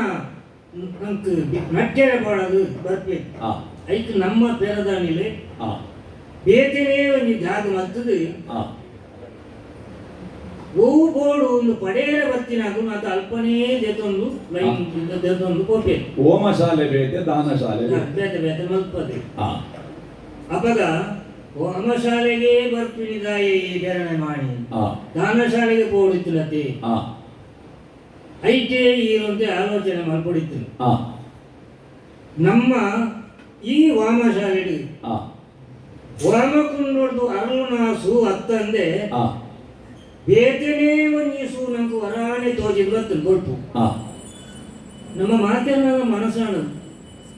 ನಂಗೆ ನಟ್ಟೆರ ಬಾಳದು ಬರ್ಬೇಕು ಆ ಐಕ್ ನಮ್ಮ ಪೇರದಾನಿಲೆ ಆ ಬೇತನೇ ಒಂದು ಜಾಗ ಮತ್ತದು ಆ ಹೂವು ಬೋಡು ಒಂದು ಪಡೆಯರ ಬರ್ತಿನಾಗ ಮತ್ತು ಅಲ್ಪನೇ ದೇತೊಂದು ಲೈನ್ ದೇತೊಂದು ಕೊಡ್ಬೇಕು ಹೋಮಶಾಲೆ ಬೇತೆ ದಾನಶಾಲೆ ಬೇತೆ. ಬೇತೆ ಬೇತೆ ಮಲ್ಪದೆ ಆ ಅಪಗ ಹೋಮಶಾಲೆಗೆ ಬರ್ಪಿನಿದಾಯ ಈ ಬೆರಣೆ ಮಾಡಿ ಆ ದಾನಶಾಲೆಗೆ ಪೋಡಿತ್ತಲತೆ ಆ ಐಟೇ ಇರುವಂತೆ ಆಲೋಚನೆ ಮಾಡ್ಕೊಡಿತ್ತು ಆ ನಮ್ಮ ಈ ವಾಮಶಾಲೆಗೆ ಆ ವಾಮಕುಂಡೋಡ್ದು ಅರುಣಾಸು ಅತ್ತಂದೆ ಆ ಬೇತನೇ ಒಂದಿಸು ನಂಗೆ ವರಾಣೆ ತೋಜಿದ್ ಬರ್ತದೆ ಗೊತ್ತು ಆ ನಮ್ಮ ಮಾತನ್ನ ಮನಸ್ಸಾಣದು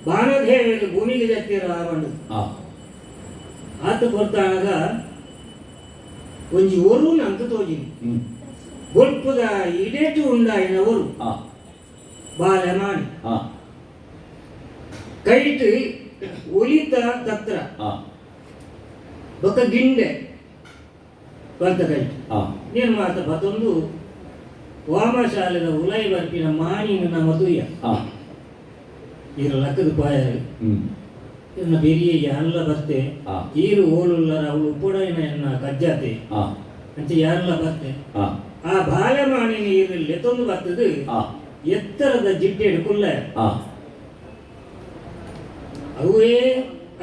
ಬಾಣದೇವಿಗೆ ಭೂಮಿಗೆ ಜತ್ತಿರ ಆವಣ್ಣದು ಆ ಆತ ಬರ್ತಾನಾಗ ಒಂಜಿ ಒರು ನಂಗೆ ತೋಜಿನಿ ಹ್ಮ್ ಗೊಲ್ಪದ ಇಡೇಟು ಉಂಡಾಯಿನವರು ಆ ಬಾಲೆ ಮಾಡಿ ಆ ಕೈಟ್ ಒಲಿತ ತತ್ರ ಆ ಬೊಕ್ಕ ಗಿಂಡೆ ಬಂತ ಕೈಟ್ ಆ ನೀನು ಮಾತ ಮತ್ತೊಂದು ವಾಮಶಾಲೆದ ಉಲೈ ಬರ್ಪಿನ ಮಾಣಿನ ಮದುವೆಯ ಆ ಇರ ಲಕ್ಕದ ಪಾಯರು ಹ್ಮ್ ಇನ್ನ ಬೆರಿಯ ಯಾರಲ್ಲ ಬರ್ತೆ ಆ ಈರು ಓಳುಲ್ಲರ ಅವಳು ಉಪ್ಪುಡೈನ ಎನ್ನ ಕಜ್ಜಾತೆ ಆ ಅಂಚೆ ಯಾರಲ್ಲ ಬರ್ತೆ ಆ ಆ ಬಾಲಮಾಣಿನ ಈರಲ್ಲಿ ಎತ್ತೊಂದು ಬರ್ತದು ಆ ಎತ್ತರದ ಜಿಡ್ಡೆಡು ಕುಲ್ಲ ಆ ಅವೇ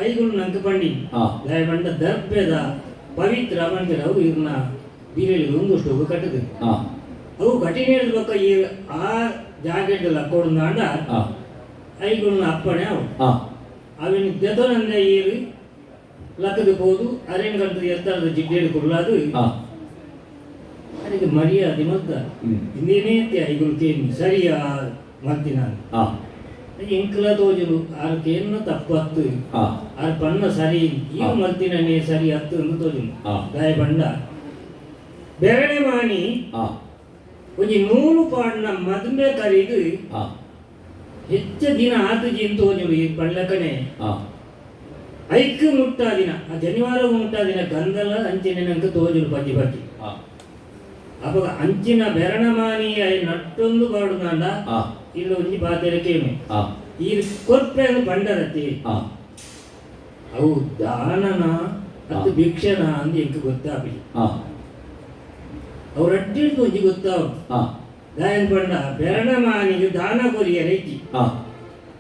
ಐಗಳು ನಂಗೆ ಪಂಡಿ ಆ ಬಂಡ ದರ್ಭ್ಯದ ಪವಿತ್ರ ಬಂದಿರ ಅವು ಇವ್ರನ್ನ ಬೀರಲ್ಲಿ ಒಂದಷ್ಟು ಹೋಗಿ ಕಟ್ಟದು ಆ ಅವು ಕಠಿಣ ಹೇಳ್ಬೇಕ ಈ ಆ ಜಾಗದಲ್ಲಿ ಹಾಕೊಂಡು ಆಂಡ ಆ ಐಗಳನ್ನ ಅಪ್ಪಣೆ ಅವು ಆ ಅವಿನ ದೆದೊನಂದೆ ಈರು ಲಕ್ಕದ ಹೋದು ಅರೇನ್ ಗಂಟದ ಎತ್ತರದ ಜಿಡ್ಡೆಡು ಕೊಡ್ಲಾದು ಆ ಅದಕ್ಕೆ ಮರ್ಯಾದೆ ಮದ್ದ ಹ್ಮ್ ಇನ್ನೇನೇ ಐಗಳು ಕೇಮಿ ಸರಿಯಾ ಮತ್ತಿ ನಾನು ಆ ಎಂಕಲ ತೋಜಲು ಆರ್ಕೆ ಏನು ತಪ್ಪತ್ತು ಆ ಆರ್ ಪನ್ನ ಸರಿ ಈಗ ಮಲ್ತಿನೇ ಸರಿ ಹತ್ತು ಎಂದು ತೋಜಲು ಆ ಗಾಯ ಬಂಡ ಬೆರಣೆ ಮಾಣಿ ಆ ಒಂಜಿ ನೂಲು ಪಾಡ್ನ ಮದುವೆ ಕರೀದು ಆ ಹೆಚ್ಚ ದಿನ ಆತಜಿ ಅಂತ ತೋಜಲು ಈ ಪಳ್ಳಕನೆ ಆ ಐಕ್ ಮುಟ್ಟಾ ದಿನ ಆ ಶನಿವಾರ ಮುಟ್ಟಾ ದಿನ ಗಂಧಲ ಅಂಚಿನ ನಂಗೆ ತೋಜಲು ಬಜ್ಜಿ ಬಜ್ಜಿ ಆ ಅವಾಗ ಅಂಚಿನ ಬೆರಣಮಾನಿ ನಟ್ಟೊಂದು ಬಾಡುದಾಂಡ ಆ ಇಲ್ಲ ಒಂಜಿ ಪಾತೆರ ಕೇಮೆ ಆ ಈ ಕೊರ್ಪೆ ಬಂಡರತಿ ಆ ಅವು ದಾನನ ಅದು ಭಿಕ್ಷನ ಅಂದ್ ಎಂಕ್ ಗೊತ್ತಾಪಿ ಆ ಅವ್ರ ಅಡ್ಡಿಡ್ದು ಒಂಜಿ ಗೊತ್ತಾವ ಆ ಗಾಯನ್ ಪಂಡ ಬೆರಣಮಾನಿಗೆ ದಾನ ಕೊರಿಯ ರೆಜ್ಜಿ ಆ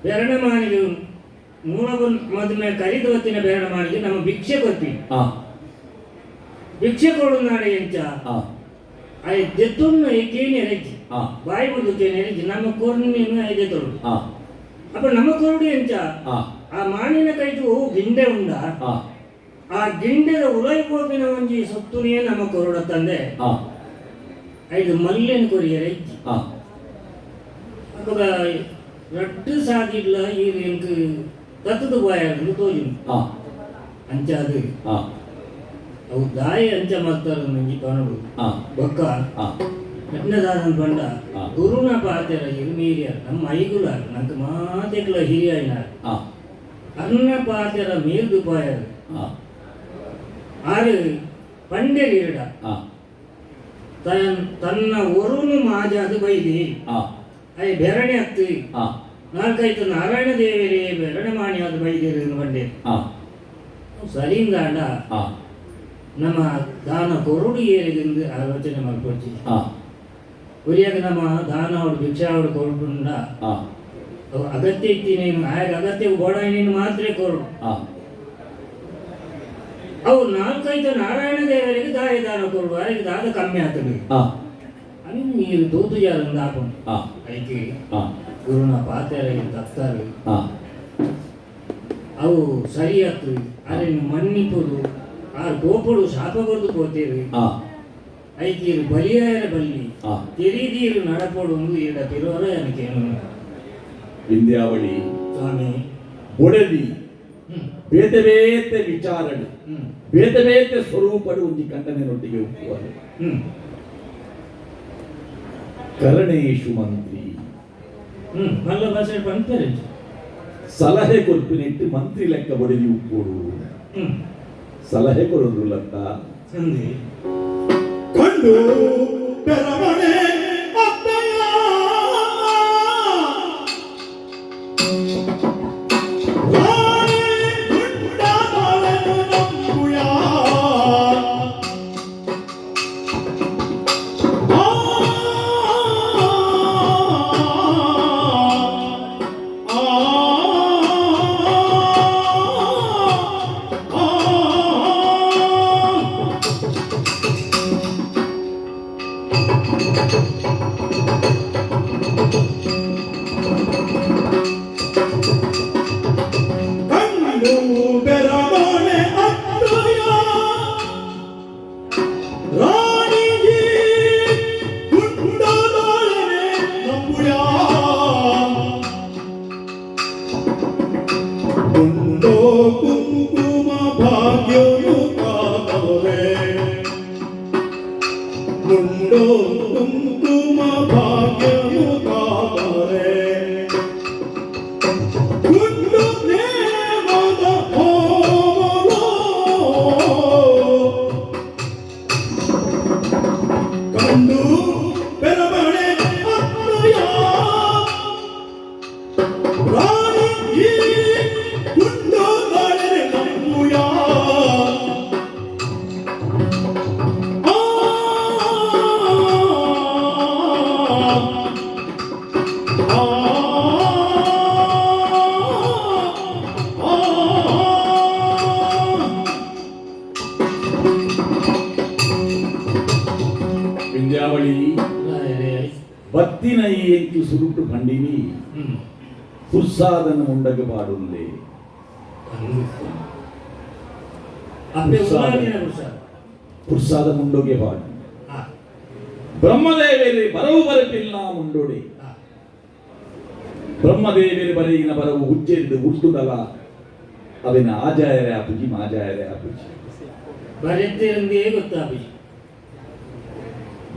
ಬೆರಣಮಾನಿಗೆ ಮೂಲ ಮದುವೆ ಕರಿದು ಹೊತ್ತಿನ ಬೆರಣಮಾನಿಗೆ ನಮ್ಮ ಭಿಕ್ಷೆ ಕೊಡ್ತೀವಿ ಆ ಭಿಕ್ಷೆ ಕೊಡು ನಾಡೆ ಎಂಚ ಆ ಐ ದೆತ್ತೊನ್ನು ಏಕೇನೆ ರೆಜ್ಜಿ ಆ ಬಾಯಿ ಬಿಡುತ್ತೇನೆ ರೆಜ್ಜಿ ನಮ್ಮ ಕೋರ್ನೇನು ಐದೆ ತೊಳು ಆ ಅಪ್ಪ ನಮ್ಮ ಕೋರುಡು ಎಂಚ ಆ ಆ ಮಾನಿನ ಕೈಟು ಗಿಂಡೆ ಉಂಡ ಆ ಆ ಗಿಂಡೆದ ಉಲೈ ಬೋಬಿನ ಒಂಜಿ ಸುತ್ತುನೇ ನಮ್ಮ ಕೊರಡ ತಂದೆ ಆ ಐದು ಮಲ್ಲೆನ ಕೊರಿಯ ರೆಜ್ಜಿ ಆ ಅವಾಗ ರಟ್ಟು ಸಾದಿಡ್ಲ ಈ ಎಂಕ್ ತತ್ತದ ಬಾಯರ್ದು ತೋಜು ಆ ಅಂಚಾದು ಆ ಅವು ದಾಯಿ ಅಂಚ ಮಾಡ್ತಾರ ನಂಜಿ ಕಾಣುದು ಆ ಬೊಕ್ಕ ಆ ಎಣ್ಣದಾದನ್ ಬಂಡ ಆ. ಗುರುನ ಪಾತೆರ ಇರು ಮೀರಿಯಾರ ನಮ್ಮ ಐಗುಲ ನಂಗೆ ಮಾತೆಕ್ಲ ಹಿರಿಯಾಯಿನಾರ ಆ ಅನ್ನ ಪಾತೆರ ಮೇಲ್ದು ಪಾಯರು ಆ ಆರು ಪಂಡೆರಿಡ ಆ ತನ್ನ ಒರುನು ಮಾಜಾದು ಬೈದಿ ಆ ಐ ಬೆರಣೆ ಹತ್ತು ಆ ನಾಲ್ಕೈತು ನಾರಾಯಣ ದೇವರೇ ಬೆರಣೆ ಮಾಡಿ ಅದು ಬೈದಿರು ಬಂಡೆ ಆ ಸರಿಯಿಂದ ಅಣ್ಣ ಆ ನಮ್ಮ ದಾನ ಕೊರುಡು ಏರಿಗಿಂದು ಆಲೋಚನೆ ಮಾಡ್ಕೊಳ್ತಿ ಆ ಒರಿಯಾಗ ನಮ್ಮ ದಾನ ಅವ್ರು ಭಿಕ್ಷಾ ಅವ್ರು ಕೊಡ್ಕೊಂಡ ಆ ಅವು ಅಗತ್ಯ ಇತ್ತಿ ನೀನು ಆಗ ಅಗತ್ಯ ಗೋಡ ನೀನು ಮಾತ್ರ ಕೊಡು ಆ ಅವು ನಾಲ್ಕೈದು ನಾರಾಯಣ ದೇವರಿಗೆ ದಾಯ ದಾನ ಕೊಡು ಅದಕ್ಕೆ ದಾದ ಕಮ್ಮಿ ಆಗ್ತದೆ ಆ ಅಲ್ಲಿ ನೀರು ತೂತು ಜಾರಂದು ಹಾಕೊಂಡು ಆ ಐಕೆ ಆ ಗುರುನ ಪಾತೆರ ತತ್ತಾರೆ ಆ ಅವು ಸರಿಯಾತು ಅದನ್ನು ಮನ್ನಿಪುದು ಆ ಗೋಪುಡು ಶಾಪ ಕೊರ್ದು ಕೋತೇರು ಆ ಐಕೀರು ಬಲಿಯಾರ ಬಲ್ಲಿ ಆ ತೆರೀದೀರು ನಡಪೊಡು ಈಡ ತಿರುವರ ಏನಕ್ಕೇನು ವಿಂಧ್ಯಾವಳಿ ಸ್ವಾಮಿ ಬೊಡಲಿ ಹ್ಮ್ ಬೇತೆ ಬೇತೆ ವಿಚಾರಗಳು ಹ್ಮ್ ಬೇತೆ ಬೇತೆ ಸ್ವರೂಪಡು ಒಂದು ಖಂಡನೆಯೊಟ್ಟಿಗೆ ಒಪ್ಪುವರು ಹ್ಮ್ ಕರಣೇಶು ಮಂತ್ರಿ ಮಲ್ಲ ಭಾಷೆ ಪಂಪರೆ ಸಲಹೆ ಕೊರ್ಪಿನಿಟ್ಟು ಮಂತ್ರಿ ಲೆಕ್ಕ ಬಡಲಿ ಉಪ್ಪೋಡು ಸಲಹೆ ಕೊಡೋದು ಲೆಕ್ಕ ಸಂಧಿ ಕಂಡು ಬೆರಮಣೆ ಅಪ್ಪಯ್ಯ ರಾಣಿ ಗುಂಡಾದವನು ನಂಬುಯ ಕಂಡು ಬೆರಮಣೆ ಅಪ್ಪಯ್ಯ ರಾಣಿಗೆ ಗುಂಡಾದವನೇ ನಂಬುಯ ಗುಂಡೋ ಕುಂಕುಮ ಭಾಗ್ಯವು ಕಾದವರೇ ಗುಂಡೋ ಕುಂಕುಮ ಭಾಗ್ಯವು ಕಾದವರೇ ಗುಂಡು ನೇಮದ ಹೋಮೋ ಕಂಡು ಬೆರಮಣೆ ಅಪ್ಪಯ್ಯ ರಾಣಿ ಈ ಗುಂಡು ನಾಳೆ ನಂಬುಯ ಆ ವಿಂಧ್ಯಾವಳಿ ಬತ್ತಿನ ಈ ಎಂಕಿ ಸುರುಟು ಕಂಡಿನಿ ಹುಸ್ಸಾದನ ಮುಂಡಗ ಪಾಡುಲ್ಲೇ ಅಪ್ಪೆ ಉದಾಹರಣೆ ಪ್ರಸಾದ ಹುಸ್ಸಾದ ಮುಂಡೋಗೆ ಪಾಡು ಬ್ರಹ್ಮದೇವೇರಿ ಬರವು ಬರಪಿಲ್ಲ ಮುಂಡೋಡೆ ಬ್ರಹ್ಮದೇವೇರಿ ಬರೆಯಿನ ಬರವು ಹುಜ್ಜೆದ್ದು ಹುಟ್ಟುದಲ ಅವನ ಆಜಾಯರೆ ಆಪುಜಿ ಮಾಜಾಯರೆ ಆಪುಜಿ ಬರೆದ್ದಿರಂದೇ ಗೊತ್ತಾಪಿ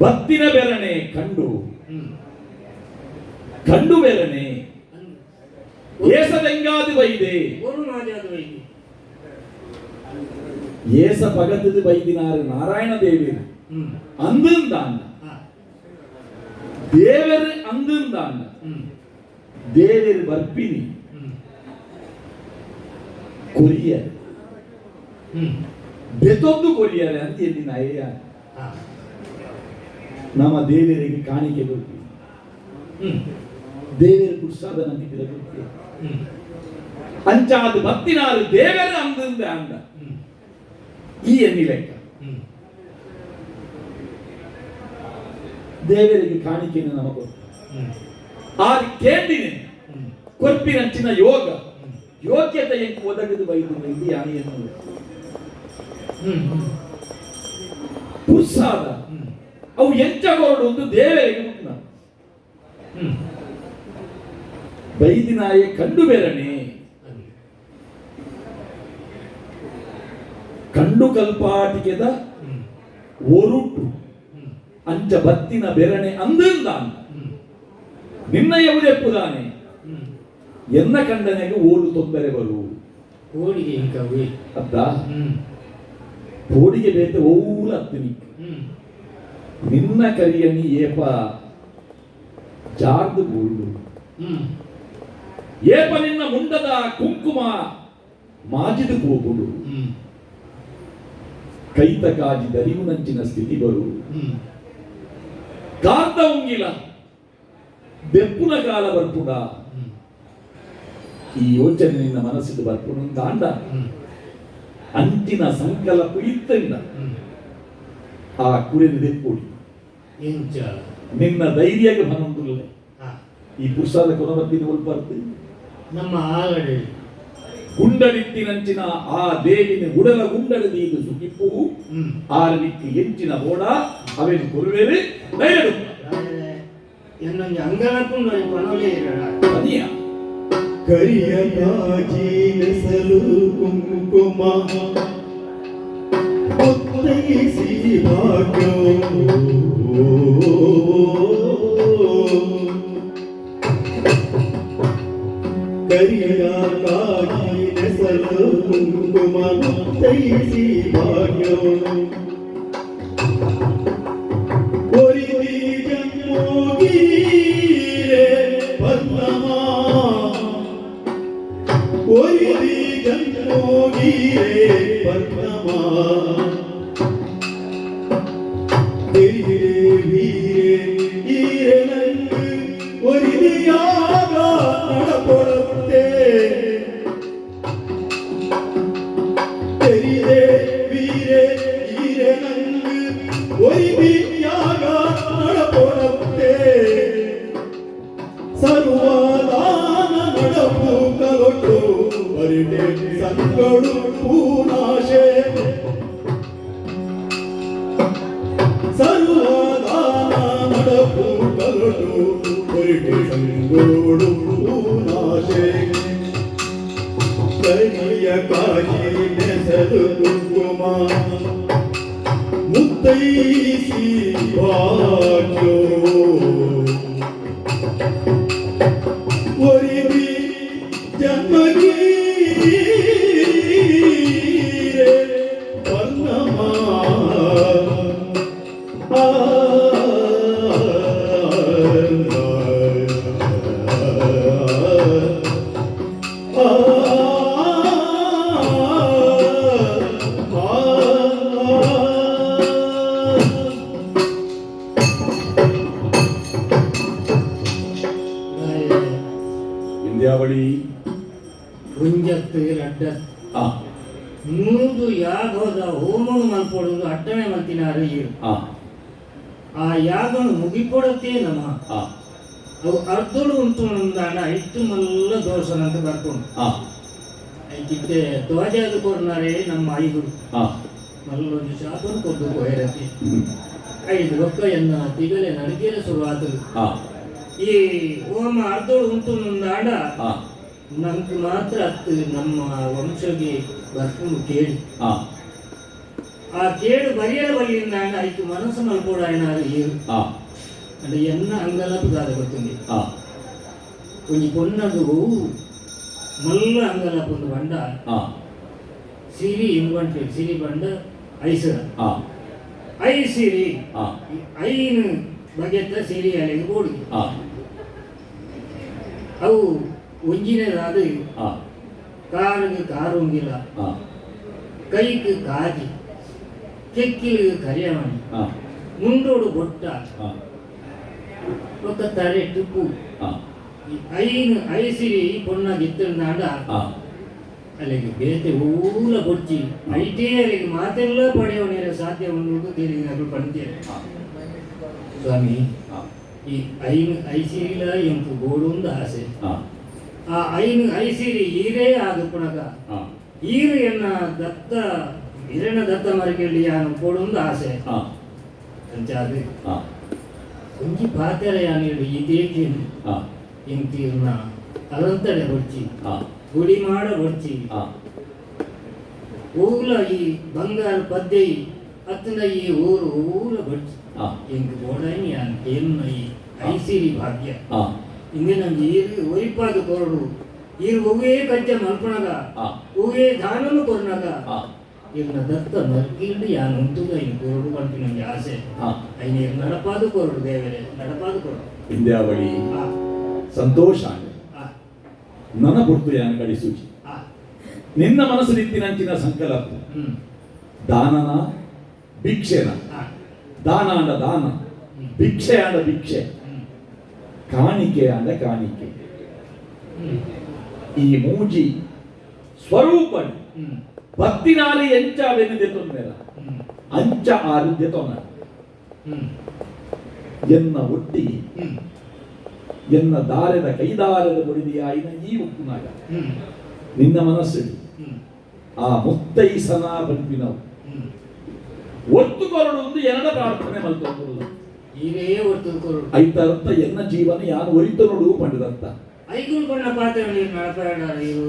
ಬತ್ತಿನ ಬೆರಣೆ ಕಂಡು ಬೆರಣೆ ಏಸದೆಂಗಾದು ಬೈದೆ ஒரு மாஜாது வைதி ஏச பகத்துது வைத்தினார் நாராயண தேவர் அந்துந்தான் தேவர் அந்துந்தான் தேவர் வர்ப்பினி ಕೊರಿಯರ್ ಬೆತ್ತೊಂದು ಕೊರಿಯರ್ ಅಂತ ಎಲ್ಲಿನ ಅಯ್ಯ ನಮ್ಮ ದೇವರಿಗೆ ಕಾಣಿಕೆ ಕೊಡ್ತೀವಿ ದೇವರ ಪ್ರಸಾದ ನಮಗೆ ಕೊಡ್ತೀವಿ ಅಂಚಾದ ಭಕ್ತಿನಾರು ದೇವರ ಅಂದಂದ ಅಂದ ಈ ಎನ್ನಿ ಲೆಕ್ಕ ದೇವರಿಗೆ ಕಾಣಿಕೆಯನ್ನು ನಮಗೆ ಕೊಡ್ತೀವಿ ಆ ಕೇಂದಿನ ಕೊರ್ಪಿನಂಚಿನ ಯೋಗ ಯೋಗ್ಯತೆಯನ್ನು ಒದಗದು ಬೈದು ಯಾಣಿಯನ್ನು ಪ್ರಸಾದ ಅವು ಎಂಚಗೋಡು ಒಂದು ದೇವರಿಗೆ ಮುಟ್ಟ ಬೈದಿನಾಯೆ ಕಂಡು ಬೆರಣೆ ಕಂಡು ಕಲ್ಪಾಟಿಕೆದ ಒರುಟು ಅಂಚ ಬತ್ತಿನ ಬೆರಣೆ ಅಂದಂದಾನ ನಿನ್ನ ಎವುದೆಪ್ಪುದಾನೆ ಎನ್ನ ಕಂಡನೆಗೆ ಓಡು ತೊಂದರೆ ಬರು ಕೋಡಿಗೆ ಇಂಕವೇ ಅದ್ದ ಕೋಡಿಗೆ ಬೇತೆ ಓಲ ಹತ್ತಿನಿ ನಿನ್ನ ಕರಿಯನಿ ಏಪ ಜಾರ್ದು ಗೋಳು ಏಪ ನಿನ್ನ ಮುಂಡದ ಕುಂಕುಮ ಮಾಜಿದು ಹೋಗುಡು ಕೈತ ಕಾಜಿ ದರಿವು ನಂಚಿನ ಸ್ಥಿತಿ ಬರು ಕಾರ್ದ ಉಂಗಿಲ ಬೆಪ್ಪುನ ಕಾಲ ಬರ್ಪುಡ ಈ ಯೋಚನೆ ನಿನ್ನ ಮನಸ್ಸಿಗೆ ಬರ್ಪುಡು ತಾಂಡ ಅಂಚಿನ ಸಂಕಲ್ಪ ಇತ್ತಂಡ ಆ ಕುರಿದು ದೆಪ್ಪುಡಿ ನಿನ್ನ ಧೈರ್ಯಕ್ಕೆ ಮನೊಂದುಲ್ಲ ಈ ಪುಸ್ತಕದ ಕೊನಬತ್ತಿನ ಒಲ್ಪರ್ತು ನಮ್ಮ ಆಲಡೆ ಗುಂಡಲಿತ್ತಿನಂಚಿನ ಆ ದೇವಿನ ಉಡಲ ಗುಂಡಲದಿ ಇದು ಸುಗಿಪ್ಪು ಆರನಿಕ್ಕೆ ಎಂಚಿನ ಓಡ ಅವೇನು ಕೊರುವೇವೆ ಬಯಲು എന്നൊന്ന് ಅಂಗಲಕ್ಕುಂಡು ಪನೋಲೆ ಇರಲ್ಲ ಅದಿಯ ಕರಿಯ ಕಾಜಿ ನೆಸಲು ಕುಂಕುಮ ಒತ್ತೈಸಿ ಭಾಗ್ಯೋ ಕರಿಯ ಕಾಜಿ ನೆಸಲು ಕುಂಕುಮ ಒತ್ತೈಸಿ ಭಾಗ್ಯೋ ಒರಿದಿ ಜನ್ಮೋಗೀರೆ ಪಲ್ಲಮಾ ಒರಿದಿ ಜನ್ಮೋಗೀರೆ ಪಲ್ಲಮಾ ತೆರಿರೆ ವೀರೆ ಈರೆ ನಂಗೆ ಒರಿದಿಯಾಗ ನಡಪೊಡುತ್ತೆ ತೆರಿರೆ ವೀರೆ ಈರೆ ನಂಗೆ ಒರಿದಿಯಾಗ ನಡಪೊಡುತ್ತೆ ಸರ್ವದಾನ ನಡಪು ಕಲೊಟ್ಟು ಬರಿಟೆ ಸಂಗಳು ಪೂನಾಶೆ ಸರ್ವದಾನ ನಡಪು ಕಲೊಟ್ಟು ಬರಿಟೆ ಸಂಗಳು ಪೂನಾಶೆ ಕರಿಯ ಕಾಜಿ ನೆಸಲು ಕುಂಕುಮ ಮುತ್ತೈಸಿ ಭಾಗ್ಯೋ ಒರಿದಿ ಜನ್ಮಗೀರೆ ಪಲ್ಲಮಾ ಇಂದ್ಯಾವಳಿ ಗುಂಜತ್ತು ಅಡ್ಡ ಆ ಮೂದು ಯಾಗದ ಹೋಮವು ಮಲ್ಪೊಡುದು ಅಡ್ಡನೆ ಮಲ್ತಿನಾರು ಇರು ಆ ಆ ಯಾಗನು ಮುಗಿಪೊಡತ್ತೆ ನಮ ಆ ಅವು ಅರ್ಧಳು ಉಂಟು ನಮ್ದಾಣ ಇಟ್ಟು ಮಲ್ಲ ದೋಷನ ಅಂತ ಬರ್ಕೊಂಡು ಆ ಐಕಿತ್ತೆ ಧ್ವಜಾದ ಕೊಡ್ನಾರೆ ನಮ್ಮ ಐಗುರು ಆ ಮಲ್ಲೊಂದು ಶಾಪನು ಕೊಟ್ಟು ಹೋಯರತಿ 5 ರೊಕ್ಕಯನ್ನ ತಿಗಲೆ ನಡಿಗೆರೆ ಶುರುವಾತದು ಆ ಈ ಹೋಮ ಅರ್ಧಳು ಉಂಟು ನಮ್ದಾಡ ಆ ನಂಗೆ ಮಾತ್ರ ಅತ್ತು ನಮ್ಮ ವಂಶಗೆ ಬರ್ಕೊಂಡು ಕೇಳಿ ಆ ಆ ಕೇಳು ಬರಿಯರ ಬಲ್ಲಿಂದ ಐದು ಮನಸ್ಸು ಮಲ್ಪೋಡ ಏನಾರು ಏನು ಆ అంటే ఎన్న అంగలపు కాదబడుతుంది ఆ కొంచెం కొన్నదు మల్ల అంగలపు బండ ఆ సిరి ఇన్వంటే సిరి బండ ఐసర ఆ ఐ సిరి ఆ ఐను ಬಗೆತ್ತ ಸಿರಿ ಅಲೆಗೆ ಬೋಡಿ ಆ ಅವು ಒಂಜಿನದಾದ ಆ ಕಾರಿಗೆ ಕಾರುಂಗಿಲ್ಲ ಆ ಕೈಗೆ ಕಾದಿ ಕೆಕ್ಕಿಲಿಗೆ ಕರಿಯವಣಿ ಆ ಮುಂಡೋಡು ಬೊಟ್ಟ ಆ ఒక తరే టుప్పు ఆ ఐను ఐసిరి పొన్న గిత్తున్నాడ ఆ ಅಲ್ಲಿಗೆ ಬೇತೆ ಊಲ ಬೊಚ್ಚಿ ಐಟೇ ಅಲ್ಲಿಗೆ ಮಾತೆಲ್ಲ ಪಡೆಯವನೇರ ಸಾಧ್ಯ ಅನ್ನೋದು ತಿಳಿದಿನಗಳು ಪಂಚೆ ಸ್ವಾಮಿ ಆ ಈ ಐನು ಐಸಿರಿಲ ಎಂಟು ಗೋಡೊಂದು ಆಸೆ ಆ ಆ ಐನು ಐಸಿರಿ ಈರೇ ಆಗ ಪುಣಗ ಆ ಈರು ಎನ್ನ ದತ್ತ ಹಿರಣ ದತ್ತ ಮರಗೆಳ್ಳಿ ಯಾನು ಕೊಡೊಂದು ಆಸೆ ಆ ಅಂಚಾದು ಆ ಒಂಜಿ ಪಾತೆರ ಯಾನೇಳು ಇದೇಕೇನು ಆ ಇಂತೀರ್ನ ಅಲಂತಡೆ ಬೊಚ್ಚಿ ಆ ಗುಡಿ ಮಾಡ ಬೊಚ್ಚಿ ಆ ಊಲ ಈ ಬಂಗಾರ ಪದ್ದೆ ಅತ್ತನ ಈ ಊರು ಊಲ ಬೊಚ್ಚಿ ಆ ಎಂಕ್ ಬೋಡಾಯಿ ಯಾನ್ ಕೇನ್ನ ಈ ಐಸಿರಿ ಭಾಗ್ಯ ಆ ಇಂಗೆ ನಂಗೆ ಈರು ಒರಿಪಾದು ಕೊರಡು ಈರು ಹೂವೇ ಕಜ್ಜ ಮಲ್ಪಣಗ ಆ ಹೂವೇ ದಾನನು ಕೊರ್ನಗ ಆ ಇರ್ನ ದತ್ತ ನರ್ಕಿಂಡು ಯಾನ್ ಉಂಟುಗ ಇನ್ ಕೊರಡು ಕಂಡು ನಂಗೆ ಆಸೆ ಆ ಐನೀರು ನಡಪಾದು ಕೊರಡು ದೇವರೇ ನಡಪಾದು ಕೊರಡು ಇಂದ್ಯಾವಳಿ ಆ ಸಂತೋಷ ಆ ನನ್ನ ಬುರ್ತು ಯಾನ ಕಡಿ ಸೂಚಿ ಆ ನಿನ್ನ ಮನಸ್ಸು ನಿಂತಿನಂಚಿನ ಸಂಕಲ್ಪ ಹ್ಮ್ ದಾನನ ಭಿಕ್ಷೆನ ಆ ದಾನ ಅಂಡ ದಾನ ಭಿಕ್ಷೆ ಅಂಡ ಭಿಕ್ಷೆ ಹ್ಮ್ ಕಾಣಿಕೆ ಅಂಡ ಕಾಣಿಕೆ ಹ್ಮ್ ಈ ಮೂಜಿ ಸ್ವರೂಪ ಹ್ಮ್ ಭಕ್ತಿನಾಲಿ ಎಂಚ ಬೆನ್ನಿದೆ ತೊಂದರ ಹ್ಮ್ ಅಂಚ ಆರುದ್ಯ ತೊಂದ ಹ್ಮ್ ಎನ್ನ ಒಟ್ಟಿಗೆ ಹ್ಮ್ ಎನ್ನ ದಾರದ ಕೈದಾರದ ಬಡಿದಿಯಾಯಿನ ಈ ಉಪ್ಪುನಾಗ ಹ್ಮ್ ನಿನ್ನ ಮನಸ್ಸಿಗೆ ಹ್ಮ್ ಆ ಮುತ್ತೈಸನ ಬಲ್ಪಿನವು ಹ್ಮ್ ಒತ್ತು ಕೊರಡು ಒಂದು ಎರಡ ಪ್ರಾರ್ಥನೆ ಮಲ್ತೊಂದು ಈಗೇ ಒಟ್ಟು ಕೊರು ಐತರ್ಥ ಎನ್ನ ಜೀವನ ಯಾನು ಒರಿತು ನೋಡು ಪಂಡಿದರ್ಥ ಐಗುಳು ಬಣ್ಣ ಪಾತ್ರೆ ನೀರು ನಡಪೇಡ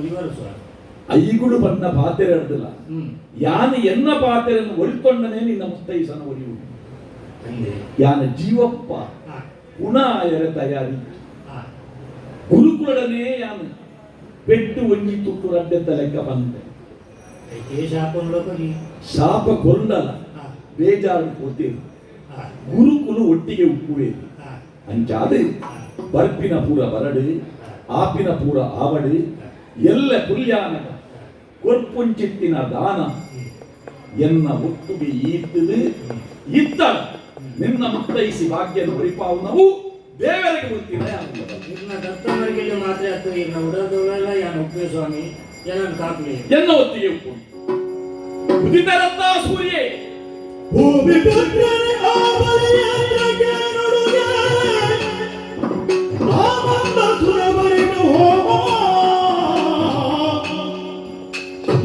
ಇವರು ಸ್ವಾಮಿ ಐಗುಳು ಬಣ್ಣ ಪಾತ್ರೆ ಹಿಡ್ದಿಲ್ಲ ಹ್ಮ್ ಯಾನು ಎನ್ನ ಪಾತ್ರೆಯನ್ನು ಒರಿಕೊಂಡನೇ ನಿನ್ನ ಮುತ್ತೈಸನ ಒರಿಯುವುದು ಅಂದೆ ಯಾನ ಜೀವಪ್ಪ ಹಾ ಪುನಃ ತಯಾರಿ ಹಾ ಗುರುಕುಲಡನೇ ಯಾನು ಪೆಟ್ಟು ಒಂಜಿ ತುಟ್ಟು ರಡ್ಡೆತ್ತ ಲೆಕ್ಕ ಬಂದೆ ಐತೆ ಶಾಪಂలో ಕೊಡಿ ಶಾಪ ಕೊಂಡಲ್ಲ ಹಾ ಬೇಜಾರು ಕೊಡ್ತೇವೆ ಹಾ ಗುರುಕುಲು ಒಟ್ಟಿಗೆ ಉಪ್ಪುವೆ ಹಾ ಅಂಚಾದೆ ಬರ್ಪಿನ ಪೂರ ಬರಡು ಆಪಿನ ಪೂರ ಆವಡು ಎಲ್ಲ ಪುಲ್ಯಾನಕ ಕೊರ್ಪುಂಚಿತ್ತಿನ ದಾನ ಎನ್ನ ಒಟ್ಟುಗೆ ಈತ್ತದು ಇತ್ತ ನಿನ್ನ ಮುತ್ತೈಸಿ ಭಾಗ್ಯದ ಪರಿಪಾವನವು ದೇವರಿಗೆ ಗೊತ್ತಿಲ್ಲ ಇನ್ನ ದತ್ತಮರಿಗೆ ಮಾತ್ರ ಆಯ್ತು ಇನ್ನ ಉಡದವಳೆಲ್ಲ ಯಾನು ಒಪ್ಪೆ ಸ್ವಾಮಿ ಏನನ್ನು ಕಾಪಲಿ ಎನ್ನ ಒತ್ತಿಗೆ ಉಪ್ಪು ಉದಿತರಂತ ಸೂರ್ಯೇ ಭೂಮಿ ಪುತ್ರನೇ ಆವರಿಯಂದ್ರಗೆ ನುಡುಗೆ ಆಮಂದ ಸುರವರಿನು ಹೋಮ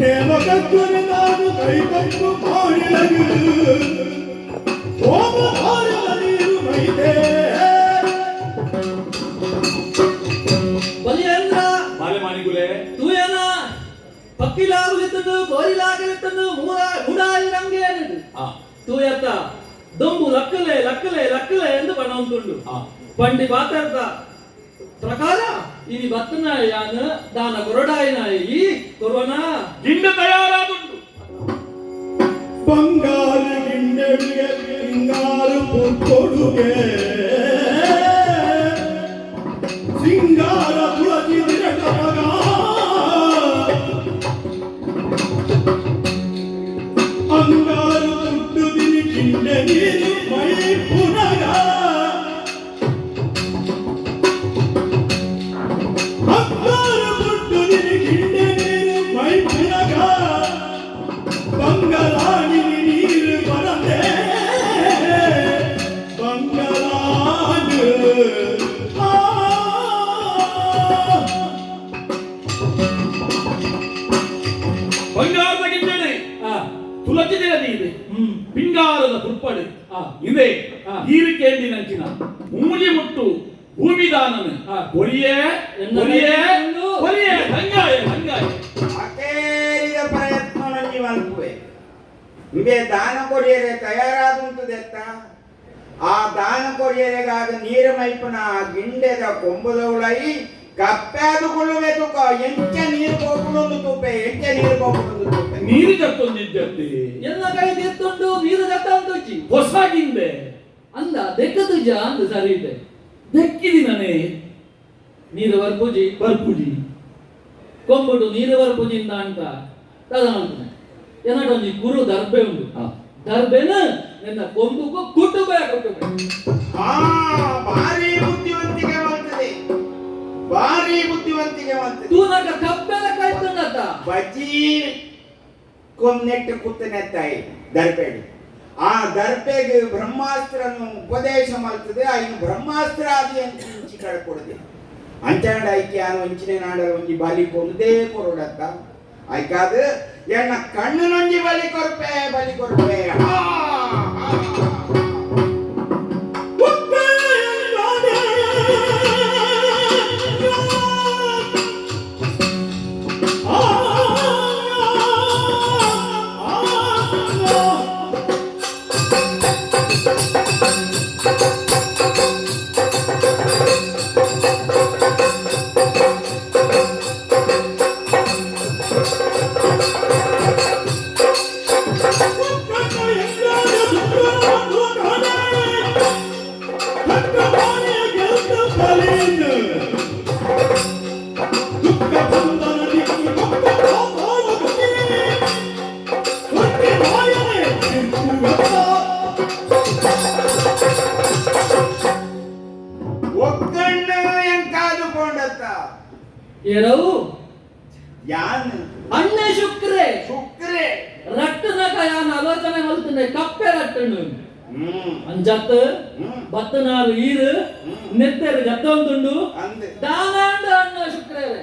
ನೇಮಕತ್ವನೆ ನಾನು ಕೈಕಟ್ಟು ಮಾಡಿಲಗು ಹೋಮ ಹಾರಿದ ನೀರು ಮೈದೆ ಬಲಿಯೇಂದ್ರ ಬಾಲೆಮಾನಿಗುಲೆ तू है ना पक्की लागलितनु कोरी लागलितनु ಮೂಡಾಯಿ ರಂಗೇನದು ಆ तू ಯತ್ತ ದೊಂಬು ಲಕ್ಕಲೆ ಎಂದು ಬಣವಂತುಂಡು ಪಂಡಿ ಮಾತಾಡ್ದ ಪ್ರಕಾರ ಇನಿ ಬತ್ತನ ಯಾನ ದಾನ ಕೊರಡಾಯಿನ ಈ ಕೊರೋನಾ ಗಿಂಡ ತಯಾರಾದುಂಟು ಬಂಗಾರು ಗಿಂಡೆಗೆ ಸಿಂಗಾರು ಕೊಡುಗೆ ಸಿಂಗಾರ ತುಳಸಿ ದಿನಟಗ ಅಂಗಾರು ದುಡ್ಡು ದಿನಿ ಗಿಂಡೆ ನೀರು ಮೈ ಪುನಗ ಅಂಗಾರು ದುಡ್ಡು ದಿನಿ ಗಿಂಡೆ ನೀರು ಮೈ ಪುನಗ ಬಂಗಲಾಡಿ ನೀರು ಬರದೆ ಬಂಗಲಾಡು ಬಂಗಾರದ ಗಿಂಡನೆ ತುಳಸಿ ದಿನದಿ ಇದೆ ಪಿಂಗಾರದ ತುಪ್ಪಡು ಇದೆ ಈರಿಕೇಂಡಿನಂಚಿನ ಮೂಜಿ ಮುಟ್ಟು ಭೂಮಿದಾನನ ಕೊರಿಯೇ ಹಂಗಾಯ ಅಕೇರಿಯ ಪ್ರಯತ್ನ ನಂಜಿ ಮಲ್ಪುವೆ ನಿಮಗೆ ದಾನ ಕೊರಿಯರೆ ತಯಾರಾದುಂಟದೆತ್ತ ಆ ದಾನ ಕೊರಿಯರೆಗಾದ ನೀರ ಮೈಪನ ಆ ಗಿಂಡೆದ ಕೊಂಬದವಳೈ ಕಪ್ಪಾದುಕೊಳ್ಳುವೆ ತುಕ ಎಂಚ ನೀರು ಹೋಗುದೊಂದು ತುಪ್ಪೆ ಎಂಚ ನೀರು ಹೋಗುದೊಂದು ತುಪ್ಪೆ ನೀರು ಜತ್ತೊಂದಿದ್ದೆ ಎಲ್ಲ ಕೈ ತೆತ್ತುಂಡು ನೀರು ಜತ್ತ ಅಂತೊಚ್ಚಿ ಹೊಸ ಗಿಂಡೆ ಅಂದ ದೆಕ್ಕದುಜ ಅಂದ ಸರಿ ಇದೆ ದಕ್ಕಿದಿನೇ ನೀರು ವರ್ಪುಜಿ ಬರ್ಪುಜಿ ಕೊಂಬುಡು ನೀರು ವರ್ಪುಜಿಂದ ಅಂತ ತದಂತ ಏನೊಂದು ಗುರು ದರ್ಬೆ ಉಂಟು ದರ್ಬೆನ ನಿನ್ನ ಕೊಂಬುಗೂ ಕುಟುಂಬ ಭಾರಿ ಬುದ್ಧಿವಂತಿಕೆ ಮಾಡ್ತದೆ ಭಾರಿ ಬುದ್ಧಿವಂತಿಕೆ ಮಾಡ್ತದೆ ತೂನಕ ಕಪ್ಪೆಲ ಕಾಯ್ತಂಡತ್ತ ಬಜಿ ಕೊನ್ನೆಟ್ಟು ಕುತ್ತನೆ ತಾಯಿ ದರ್ಪೆಗೆ ಆ ದರ್ಪೆಗೆ ಬ್ರಹ್ಮಾಸ್ತ್ರನು ಉಪದೇಶ ಮಾಡ್ತದೆ ಇನ್ನು ಬ್ರಹ್ಮಾಸ್ತ್ರ ಆದಿ ಅಂತ ಇಂಚಿ ಕಳ್ಕೊಡದೆ ಅಂಚಾಂಡ ಐಕ್ಯಾನು ಇಂಚಿನ ನಾಡಲು ಒಂಜಿ ಬಲಿ ಕೊಡದೆ ಕೊರಡತ್ತ ಆಯ್ಕಾದ ಎಣ್ಣ ಕಣ್ಣು ನೊಂಜಿ ಬಲಿ ಕೊರ್ಪೆ ಒಕ್ಕಣ್ಣು ಎಂಕಾದುಕೊಂಡತ್ತ ಏರವು ಯಾನ್ ಅಣ್ಣ ಶುಕ್ರೆ ಶುಕ್ರೆ ರಟ್ಟನಕ ಯಾನ ಆಲೋಚನೆ ಮಲ್ತನೆ ಕಪ್ಪೆ ರಟ್ಟನು ಹ್ಮ್ ಅಂಜತ್ ಬತ್ತನಾರು ಈರು ನೆತ್ತೆರು ಜತ್ತೊಂದುಂಡು ಅಂದೆ ದಾನಾಂಡ ಅಣ್ಣ ಶುಕ್ರೇರೆ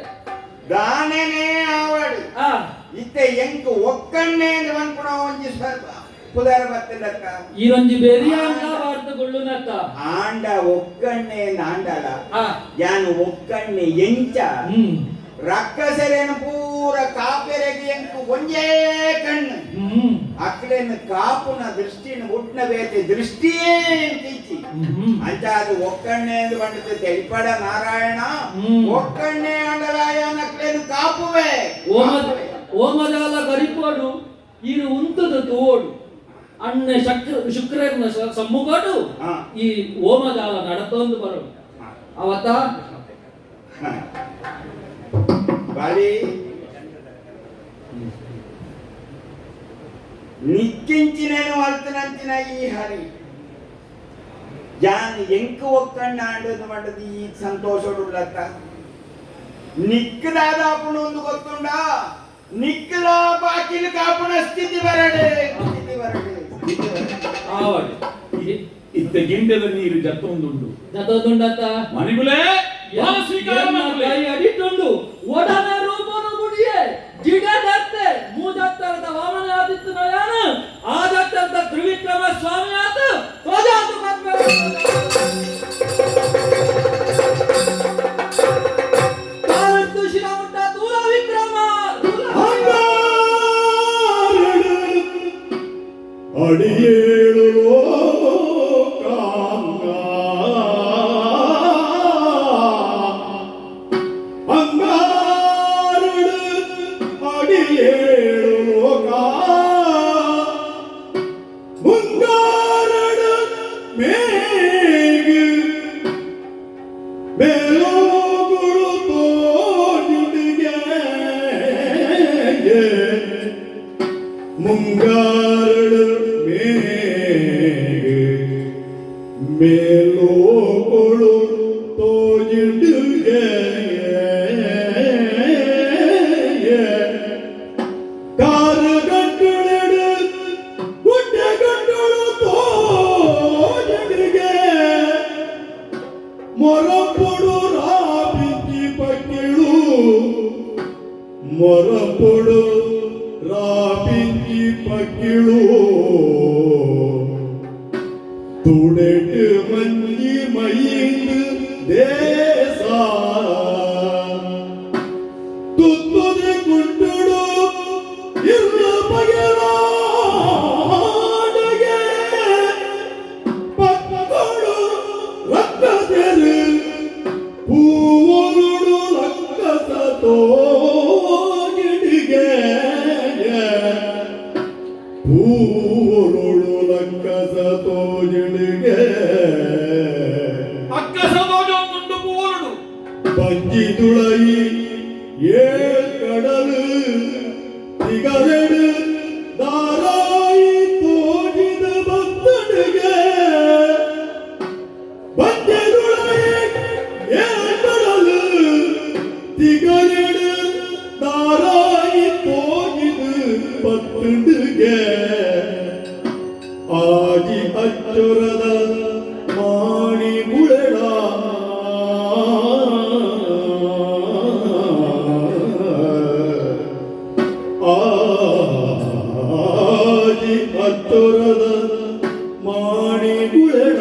ದಾನೆನೇ ಆವಡು ಆ ಇತ್ತೆ ಎಂಕ್ ಒಕ್ಕಣ್ಣೆ ಎಂದು ಬಂದ್ಕೊಡ ಒಂಜಿ ಪುದಾರ ಬರ್ತದಕ್ಕ ಈರೊಂಜಿ ಬೇರಿಯ ಅಂಡ ವಾರ್ತಗೊಳ್ಳುನತ್ತ ಆಂಡ ಒಕ್ಕಣ್ಣೆ ಆಂಡಲ ಆ ಯಾನು ಒಕ್ಕಣ್ಣೆ ಎಂಚ ರಕ್ಕಸರೇನು ಪೂರ ಕಾಪೆರೆಗೆ ಎಂಕು ಒಂಜೇ ಕಣ್ಣು ಅಕ್ಲೇನು ಕಾಪುನ ದೃಷ್ಟಿನ ಹುಟ್ನ ಬೇತೆ ದೃಷ್ಟಿಯೇ ಎಂಕಿಚ್ಚಿ ಅಂಚ ಅದು ಒಕ್ಕಣ್ಣೆ ಎಂದು ಬಂದಿದ್ದು ತೆಲಿಪಡ ನಾರಾಯಣ ಒಕ್ಕಣ್ಣೆ ಅಂಡರಾಯನ ಅಕ್ಲೇನು ಕಾಪುವೆ ಓಮದಾಲ ಗರಿಪೋಡು ಈರು ಉಂತದ ತೋಡು ಅಣ್ಣ ಶುಕ್ರನ ಸಮ್ಮುಗಡು ಈ ಓಮದಾಲ ನಡತೊಂದು ಬರೋಡು ಅವತ್ತ ಬಾರಿ ನಿಕ್ಕಿಂಚಿನೇನು ಅಲ್ತನಂಚಿನ ಈ ಹರಿ ಜಾನ್ ಎಂಕು ಒಕ್ಕಣ್ಣ ಆಂಡದು ಮಾಡದು ಈ ಸಂತೋಷಡುಲ್ಲತ್ತ ನಿಕ್ಕದಾದಾಪುಣ ಒಂದು ಗೊತ್ತುಂಡ ನಿಕ್ಕದ ಬಾಕಿಲು ಕಾಪುಣ ಸ್ಥಿತಿ ಬರಡೆ ಆವಾಡೆ ಇತ್ತ ಗಿಂಡದ ನೀರು ಜತ್ತೊಂದುಂಡು ಜತೊಂದುಂಡತ್ತ ಮಣಿಗುಲೇ ಸ್ವೀಕಾರ ಕೈ ಅಡಿಟ್ಟುಂಡು ಒಡನ ರೂಪನು ಗುಡಿಯೇ ಜಿಗದತ್ತೆ ಮೂಜತ್ತರದ ವಾಮನ ಆದಿತ್ತು ನಯನ ಆದತ್ತರದ ತ್ರಿವಿಕ್ರಮ ಸ್ವಾಮಿ ಆತ ಧ್ವಜಾತು ಕಾರಂತು ಶಿರಮುಟ್ಟ ದೂರ ವಿಕ್ರಮ ಅಡಿಯೇಳು ಮುಂಗಾರಳು ಮೇಲೋಗಳು ತೋಜಿಡುಗೆ ಕಾರುಗಟ್ಟುಳೆಡು ಗುಡ್ಡೆಗಟ್ಟುಳು ತೋಜಿಡುಗೆ ಮೊರಪೊಡು ರಾಬಿಕ್ಕಿ ಪಕ್ಕಿಳು ಮೊರಪೊಡು ರಾಬಿಕ್ಕಿ ಪಕ್ಕಿಳು ತುಡೆಟ್ಟು ಮಂಜಿ ಮೈಂದು ದೇಶ ತುತ್ತುದೆ ಕುಂಟುಡು ಇರ್ಲ ಬಗೆಲಾಡಗೆ ಪಕ್ಕಗಳು ರಕ್ತದೆರು ಹೂವರುಡು ಲಕ್ಕಸ ತೋಗಿಡಿಗೆ ಹೂವರುಳು ಲಕ್ಕಸ ತೋಜಿಡಿಗೆ ಅಕ್ಕಸ ತೋಜೊಂದುಂಡು ಪೂರುಡು பஞ்சி துளை ஏழ் கடலு திகழடு தாராய் தோஜித பக்தனுಗೆ பஞ்சி துளை ஏழ் கடலு திகழடு தாராய் தோஜித பக்தனுಗೆ ಆಜಿ ಅಚ್ಚುರದ ಮಾಣಿ ಮುಳೆಡ ಆಜಿ ಅಚ್ಚುರದ ಮಾಣಿ ಮುಳೆಡ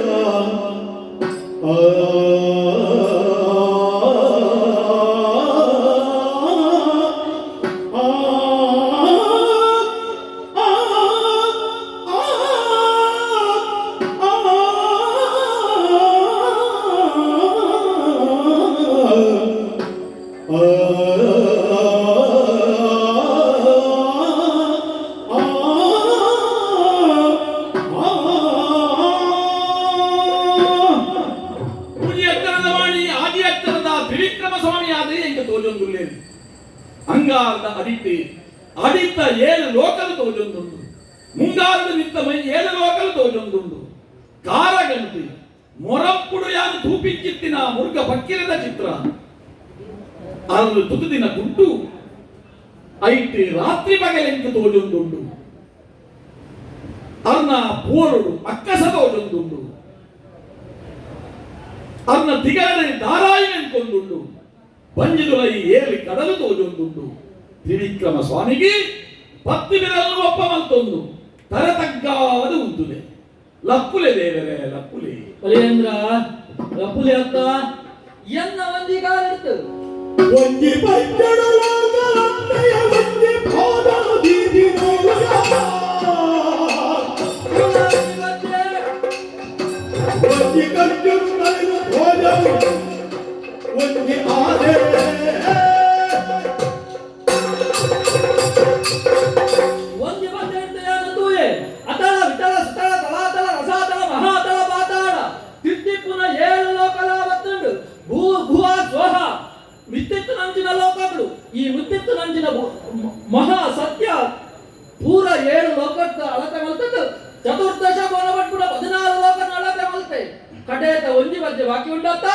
ಮುನಿ ಎತ್ತರದ ವಾಣಿ ಆದಿ ಎತ್ತರದ ತ್ರಿವಿಕ್ರಮ ಸ್ವಾಮಿ ಆದ ಎಂಗೆ ತೋಜೊಂದುಲ್ಲೇನು ಅಂಗಾರದ ಅಡಿತೆ ಅಡಿತ ಏಳು ಲೋಕಲು ತೋಜೊಂದುಂಡು ಮುಂಗಾರದ ನಿತ್ತ ಮೈ ಏಳು ಲೋಕಲು ತೋಜೊಂದುಂಡು ಕಾರಗಂಟಿ ಮೊರಪ್ಪುಡು ಯಾನು ತೂಪಿಚ್ಚಿತ್ತಿನ ಮುರುಗ ಪಕ್ಕಿರದ ಚಿತ್ರ ಅರಳು ತುತುದಿನ ಗುಡ್ಡು ಐಟಿ ರಾತ್ರಿ ಬಗೆಲೆಂಗೆ ತೋಜೊಂದುಂಡು ಅರ್ನ ಪೋರುಡು ಅಕ್ಕಸ ತೋಜೊಂದುಂಡು ಅರ್ನ ದಿಗಡೆ ದಾರಾಯಿ ಎಂಕೊಂದುಂಡು ಬಂಜಿದುಲೈ ಏಲಿ ಕಡಲು ತೋಜೊಂದುಂಡು ತ್ರಿವಿಕ್ರಮ ಸ್ವಾಮಿಗೆ ಪತ್ತಿ ಬಿರಲು ಒಪ್ಪ ಮಲ್ತೊಂದು ತರತಗ್ಗಾದ ಉಂಟುದೆ ಲಪ್ಪುಲೆ ದೇವರೇ ಲಪ್ಪುಲೆ ಬಲಿಯೇಂದ್ರ ಲಪ್ಪುಲಿ ಅತ್ತ ಎನ್ನ ಒಂದಿಗಾಲಿಡ್ತು ಒಂಜಿ ಪಟ್ಟಣಲಾಗ ಅಣ್ಣಯ್ಯ ಒಂಜಿ ಪಾದನ ದೀದಿ ನೋಡುಗ ಒಂಜಿ ಕಟ್ಟು ಕಲಿನ ಭೋಜ ಒಂಜಿ ಆದೆ ಒಂದಿ ಬಂದೆ ಅತಳ ವಿತಳ ಸುತಳ ತಲಾತಳ ರಸಾತಳ ಮಹಾತಳ ಪಾತಾಳ ತಿರ್ತಿಪ್ಪುನ 7 ಲೋಕಲ ಬತ್ತುಂಡು ಭುವ ಸ್ವಹ ಮಿತ್ತಿತ್ತು ನಂಚಿನ ಲೋಕಗಳು ಈ ಮಿತ್ತಿತ್ತು ನಂಚಿನ ಮಹಾ ಸತ್ಯ ಪೂರ 7 ಲೋಕದ ಅಳತೆ ಮಲ್ತದ್ದು ಚತುರ್ದಶ ಗೋಲಪಟ್ಪುರ 14 ಲೋಕ ಅಳತೆ ಮಲ್ತೆ ಕಡೇತ ಒಂಜಿ ಮಧ್ಯೆ ಬಾಕಿ ಉಂಡತ್ತ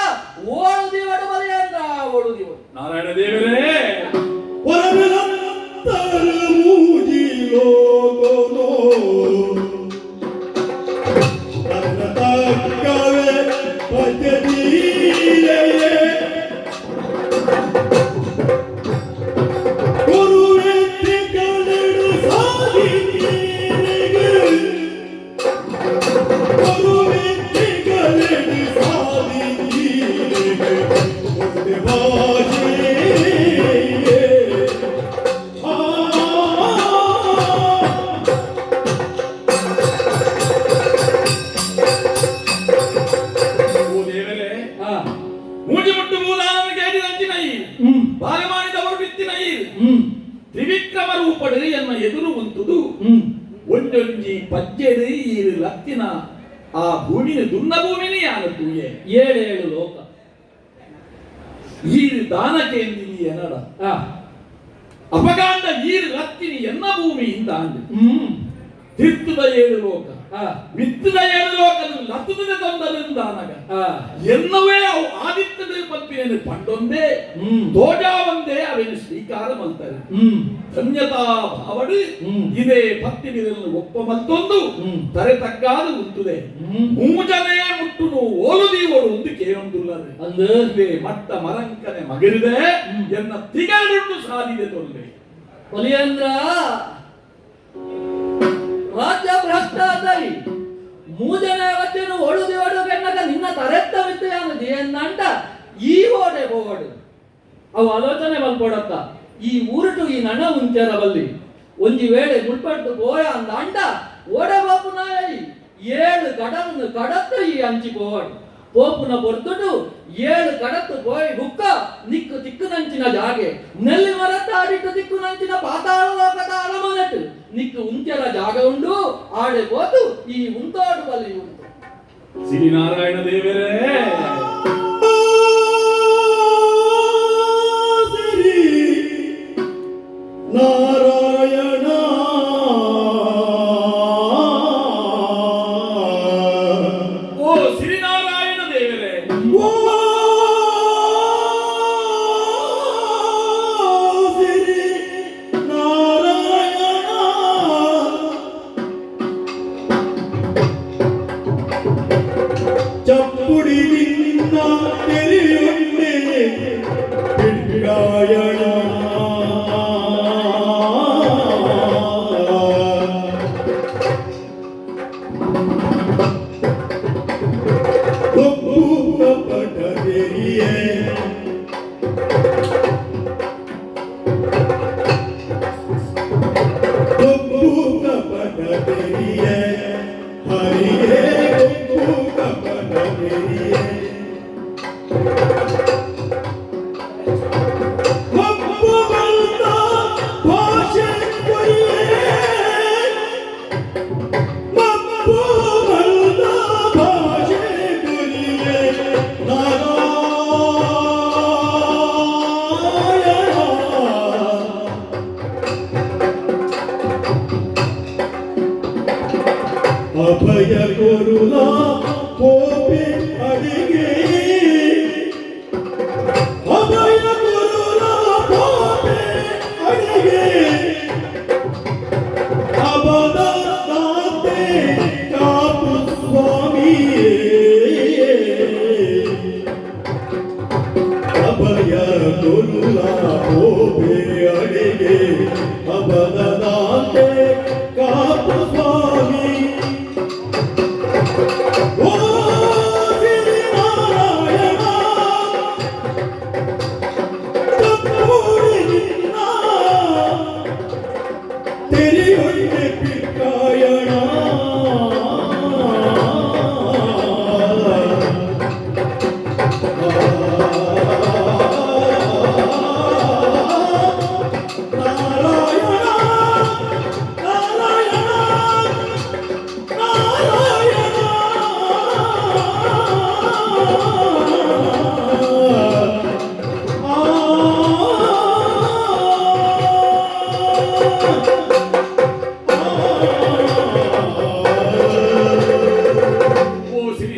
ಓಡುದಿವಡು ಬಲಿಯೇಂದ್ರ ಓಡುದಿವಡು ನಾರಾಯಣ ದೇವರೇ ವರವಿಲಂತರ ಮೂಜಿ ಲೋಕನೋ ನನ್ನ ತಕ್ಕವೇ ಪದ್ಧತಿಯೇ ಗುರುವೆತ್ತಿ ಕಳೆದು ಸಾಗಿನಿಗೆ ಗುರುವೆತ್ತಿ ಕಳೆದು ಸಾಗಿನಿಗೆ ಒಂದೇ ಬಾಜಿ ಓ ದೇವರೇ ಮೂಜಿ ಮುಟ್ಟು ಮೂಲಾನ ಕೇಳಿ ನಂಚಿನೈ ಬಾಲಮಾನಿದವರು ಬಿತ್ತಿನೈ ತ್ರಿವಿಕ್ರಮ ರೂಪಡು ಎನ್ನ ಎದುರು ಉಂಟುದು ಒಂದೊಂಜಿ ಪಜ್ಜೆಡು ಈ ಲತ್ತಿನ ಆ ಭೂಮಿನ ದುನ್ನ ಭೂಮಿನಿ ಯಾನತ್ತೂಯೆ 7 ಲೋಕ ಈ ದಾನಕೇಂದಿನಿ ಎನಡ ಅಪಗಾಂಡ ಈರು ಲತ್ತಿನಿ ಎನ್ನ ಭೂಮಿಯಿಂದ ಅಂದು ತಿರ್ತುದ 7 ಲೋಕ ಮಿತ್ತದ 7 ಲೋಕದ ಲತ್ತುದ ತೊಂದರಿಂದಾನಗ ಎನ್ನವೇ ಅವು ಆದಿತ್ಯದ ಪಂಪಿಯನ್ನು ಪಂಡೊಂದೇ ತೋಜಾ ಒಂದೇ ಅವೇನು ಸ್ವೀಕಾರ ಮಲ್ತಾರೆ ಧನ್ಯತಾ ಭಾವಡು ಇದೇ ಪತ್ತಿ ಬಿರಲು ಒಪ್ಪ ಮಲ್ತೊಂದು ತರೆ ತಗ್ಗಾದ ಉಂಟುದೆ ಮೂಜನೇ ಮುಟ್ಟುನು ಓಲುದೀವಳು ಒಂದು ಕೇಳೊಂದುಲ್ಲದೆ ಅಂದ್ರೆ ಮಟ್ಟ ಮರಂಕನೆ ಮಗಿರಿದೆ ಎನ್ನ ತಿಗಳುಂಟು ಸಾಧಿದೆ ತೊಂದರೆ ಬಲಿಯೇಂದ್ರ ರಾಜ್ಯ ಭ್ರಷ್ಟಾಚಾರಿ ಮೂಜನೆ ವಚ್ಚನು ಒಳುದಿ ಒಡುಗೆನ್ನಗ ನಿನ್ನ ತರೆತ್ತ ವಿದ್ಯೆಯಾನದಿ ಎನ್ನಂಟ ಈ ಓಡೆ ಹೋಗಡು ಅವು ಆಲೋಚನೆ ಮಲ್ಪಡತ್ತ ಈ ಊರುಟು ಈ ನಣ ಉಂಚರ ಬಲ್ಲಿ ಒಂಜಿ ವೇಳೆ ಮುಲ್ಪಟ್ಟು ಪೋಯ ಅಂದ ಅಂಡ ಓಡೆ ಬಾಪುನ 7 ಕಡನ್ನು ಕಡತ್ತು ಈ ಅಂಚಿ ಪೋವಡು ಪೋಪುನ ಬೊರ್ತುಟು 7 ಕಡತ್ತು ಪೋಯ್ ಬುಕ್ಕ ನಿಕ್ಕು ತಿಕ್ಕುನಂಚಿನ ಜಾಗೆ ನೆಲ್ಲಿ ಮರತ್ತ ಆಡಿಟ್ಟು ತಿಕ್ಕುನಂಚಿನ ಪಾತಾಳ ಲೋಕದ ಅಲಮನೆಟ್ಟು ನಿಕ್ಕು ಉಂಚರ ಜಾಗ ಉಂಡು ಆಡೆ ಹೋತು ಈ ಉಂಟಾಡು ಬಲಿ ಉಂಟು ಶ್ರೀನಾರಾಯಣ ದೇವರೇ ನಾರಾಯಣ ಓ ಶ್ರೀನಾರಾಯಣ ದೇವರೇ ಓ ಶ್ರೀ ನಾರಾಯಣ ಚಪ್ಪುಡಿ ನಿನ್ನ ತೆರೆಯುಂಡೆ ಬಿಡ್ಗಾಯಣ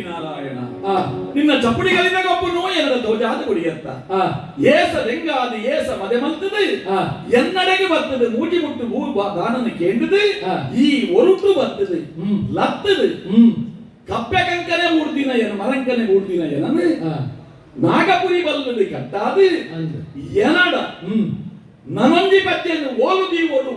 ನಾರಾಯಣ ಆ ನಿನ್ನ ಚಪ್ಪಡಿಗಳಿಂದ ಗೊಬ್ಬನು ಎನ್ನಡ ತೋಜಾದ ಕುಡಿಯತ್ತ ಆ ಏಸ ದೆಂಗಾದು ಏಸ ಮದೆ ಮಲ್ತದು ಆ ಎನ್ನಡೆಗೆ ಬರ್ತದೆ ಮೂಟಿ ಮುಟ್ಟು ದಾನನ ಕೇಂದ್ರದು ಆ. ಈ ಒರುಟು ಬರ್ತದೆ ಹ್ಮ್. ಲತ್ತದು ಕಪ್ಪೆ ಕಂಕನೆ ಮೂಡ್ದಿನ ಏನ ಮರಂಕನೆ ಮೂಡ್ದಿನ ಏನಂದ್ರೆ ಆ ನಾಗಪುರಿ ಬಲ್ಲದು ಕಟ್ಟಾದು ಅಂದು ಎನಡ ನನಂಜಿ ಪತ್ತೆಯನ್ನು ಓಲುದಿ ಓಡು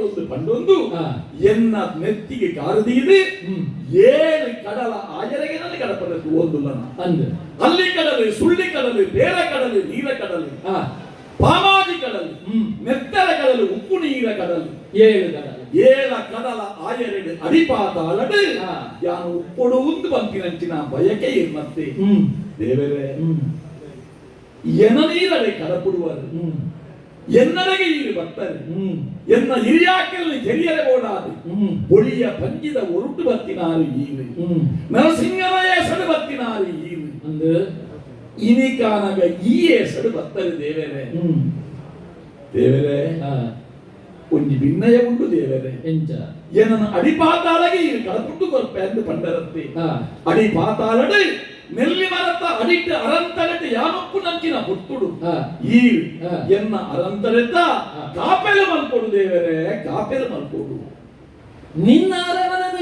ಒಂದು ಪಂಡೊಂದು ಆ. ಎನ್ನ ನೆತ್ತಿಗೆ ಕಾರದೀದು ಹ್ಮ್. 7 ಕಡಲ ಆಯರೆಗೆ ನನ್ನ ಕಡಪದದ್ದು ಒಂದು ಲನ ಅಂದು ಅಲ್ಲಿ ಕಡಲು ಸುಳ್ಳಿ ಕಡಲು ಬೇರ ಕಡಲು ನೀರ ಕಡಲು ಆ ಪಾಮಾದಿ ಕಡಲು ಹ್ಮ್. ನೆತ್ತರ ಕಡಲು ಉಪ್ಪು ನೀರ ಕಡಲು 7 ಕಡಲು 7 ಕಡಲ ಆಯರೆಡು ಅಡಿಪಾತಾಳಡು ಆ. ಯಾನು ಉಪ್ಪೊಡು ಒಂದು ಬಂತಿನಂಚಿನ ಬಯಕೆ ಮತ್ತೆ ದೇವರೇ ಎನನೀರಡೆ ಕಡಪುಡುವರು ಎನ್ನಡೆಗೆ ಈರು ಬರ್ತಾರೆ ಎನ್ನ ಹಿರಿಯಾಕಲ್ಲಿ ತೆರಿಯರೆ ಓಡಾದು பொழிய பஞ்சித ஒருட்டு பத்தினாரு ஈவு நரசிங்கமய சடு பத்தினாரு ஈவு ಅಂದು இனிக்கானக ஈயே சடு பத்தரு தேவரே ದೇವರೇ ಒಂಜಿ ಭಿನ್ನಯ ಉಂಟು ದೇವರೇ ಎಂಚ ಏನನ ಅಡಿ ಪಾತಾಳಗೆ ಈ ಕಡಪುಟ್ಟು ಕೊರ್ಪೆ ಅಂದು ಪಂಡರತ್ತೆ ಅಡಿ ಪಾತಾಳಡು ನೆಲ್ಲಿ ಮರತ ಅಡಿಟ್ಟು ಅರಂತರಟ್ಟು ಯಾನೊಪ್ಪು ನಂಚಿನ ಪುಟ್ಟುಡು ಈ ಎನ್ನ ಅರಂತರೆತ್ತ ಕಾಪೆಲು ಮಲ್ಕೊಡು ದೇವರೇ ಕಾಪೆಲು ಮಲ್ಕೊಡು ನಿನ್ನ ಅರಮನೆಯನ್ನು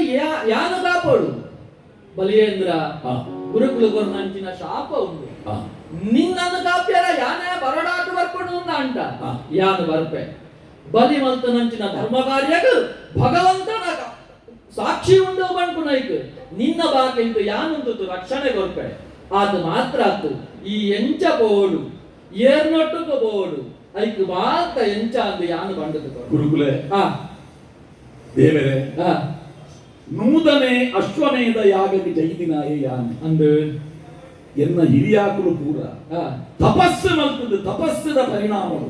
ಯಾನು ಕಾಪಾಡು ಬಲಿಯೇಂದ್ರ ಗುರುಕುಲ ಕೊರ್ನಂಚಿನ ಶಾಪ ಉಂಟು ನಿನ್ನನ್ನು ಕಾಪ್ಯರ ಯಾನೇ ಬರಡಾಟು ಬರ್ಕೊಂಡು ಉಂದ ಅಂಟ ಯಾನು ಬರ್ಪೆ ಬಲಿ ಮಲ್ತನಂಚಿನ ಧರ್ಮ ಕಾರ್ಯಕ್ಕೆ ಭಗವಂತನ ಸಾಕ್ಷಿ ಉಂಡು ಬಂಟು ನೈಕ್ ನಿನ್ನ ಬಾಕಿಂತು ಯಾನುಂತು ರಕ್ಷಣೆ ಕೊರ್ಪೆ ಅದು ಮಾತ್ರ ಆತು ಈ ಎಂಚ ಬೋಡು ಏರ್ನೊಟ್ಟುಕ ಬೋಡು ಐಕ್ ಮಾತ್ರ ಎಂಚ ಅಂದು ಯಾನು ಬಂಡದು ಗುರುಕುಲೆ ದೇವರೇ ನೂತನೆ ಅಶ್ವಮೇಧ ಯಾಗಕ್ಕೆ ಜೈದಿನಾಯೇ ಯಾನು ಅಂದು ಎನ್ನ ಹಿರಿಯಾಕಲು ಪೂರ ತಪಸ್ಸು ಮಲ್ತದ್ದು ತಪಸ್ಸದ ಪರಿಣಾಮಗಳು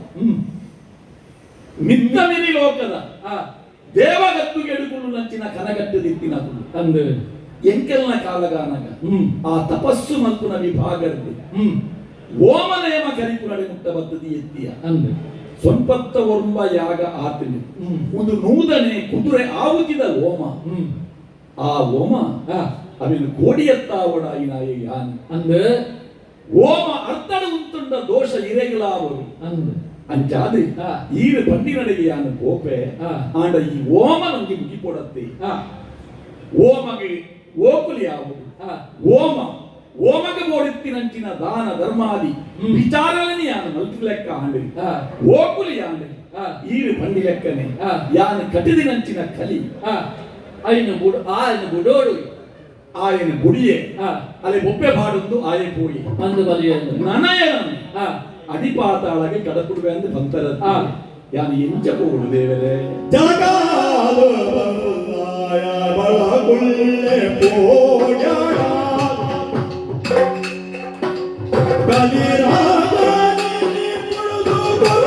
ಮಿತ್ತ ಮಿರಿ ಲೋಕದ ದೇವಗತ್ತುಗೆ ಎಡುಕೊಂಡು ನಂಚಿನ ಕನಗಟ್ಟು ದಿತ್ತಿನ ಅಂದು ಎಂಕೆಲ್ನ ಕಾಲಗಾನಗ ಆ ತಪಸ್ಸು ಮಲ್ಪುನ ವಿಭಾಗದ್ದು ಓಮ ನೇಮ ಕರಿಪುನಡೆ ಮುಟ್ಟ ಬದ್ದದಿ ಎತ್ತಿಯ ಅಂದು ಸ್ವಂಪತ್ತ ಒರ್ಂಬ ಯಾಗ ಆತನು ಒಂದು ನೂತನೆ ಕುದುರೆ ಆವುತಿದ ಓಮ ಆ ಓಮ ಅವಿನ ಕೋಡಿಯತ್ತ ಓಡಾಯಿನಾಯ ಯಾನ್ ಅಂದು ಓಮ ಅರ್ಥಡ ಉಂತುಂಡ ದೋಷ ಇರೆಗಳಾವರು ಅಂದು ಅಂಚಾದು ಈರು ಪಂಡಿನಡೆಗೆ ಯಾನು ಕೋಪೆ ಆಂಡ ಈ ಓಮ ನಮಗೆ ಮುಗಿಪೊಡತ್ತೆ ಓಮಗೆ ಓಕುಲಿ ಯಾವುದು ಓಮಗೆ ಬೋಡಿತ್ತಿನಂಚಿನ ದಾನ ಧರ್ಮಾದಿ ವಿಚಾರలని ಯಾನು ಮಲ್ಪು ಲೆಕ್ಕ ಆಂಡಿ ಓಕುಲಿ ಆಂಡಿ ಈರು ಪಂಡಿ ಲೆಕ್ಕನೆ ಯಾನು ಕಟಿದಿನಂಚಿನ ಕಲಿ ಐನು ಬುಡೋಡು ಆಯನ ಬುಡಿಯೇ ಅಲ್ಲಿ ಬೊಬ್ಬೆ ಬಾಡುಂದು ಆಯ ಪೋಯಿ ಅಂದು ಬಲಿಯಂದು ನನಯನನ್ನು ಅಡಿಪಾತಾಳಗೆ ಕಡಪುಡುವೆ ಎಂದು ಭಕ್ತರ ಯಾನು ಎಂಚ ಪೋಡು ದೇವರೇ ಜಗಾದ ಬಲ್ಲಾಯ ಬಳಗುಳ್ಳೆ ಪೋಜಾಡ ಬಲಿರಾಜನಿ ಮುಳುದು ಗುರ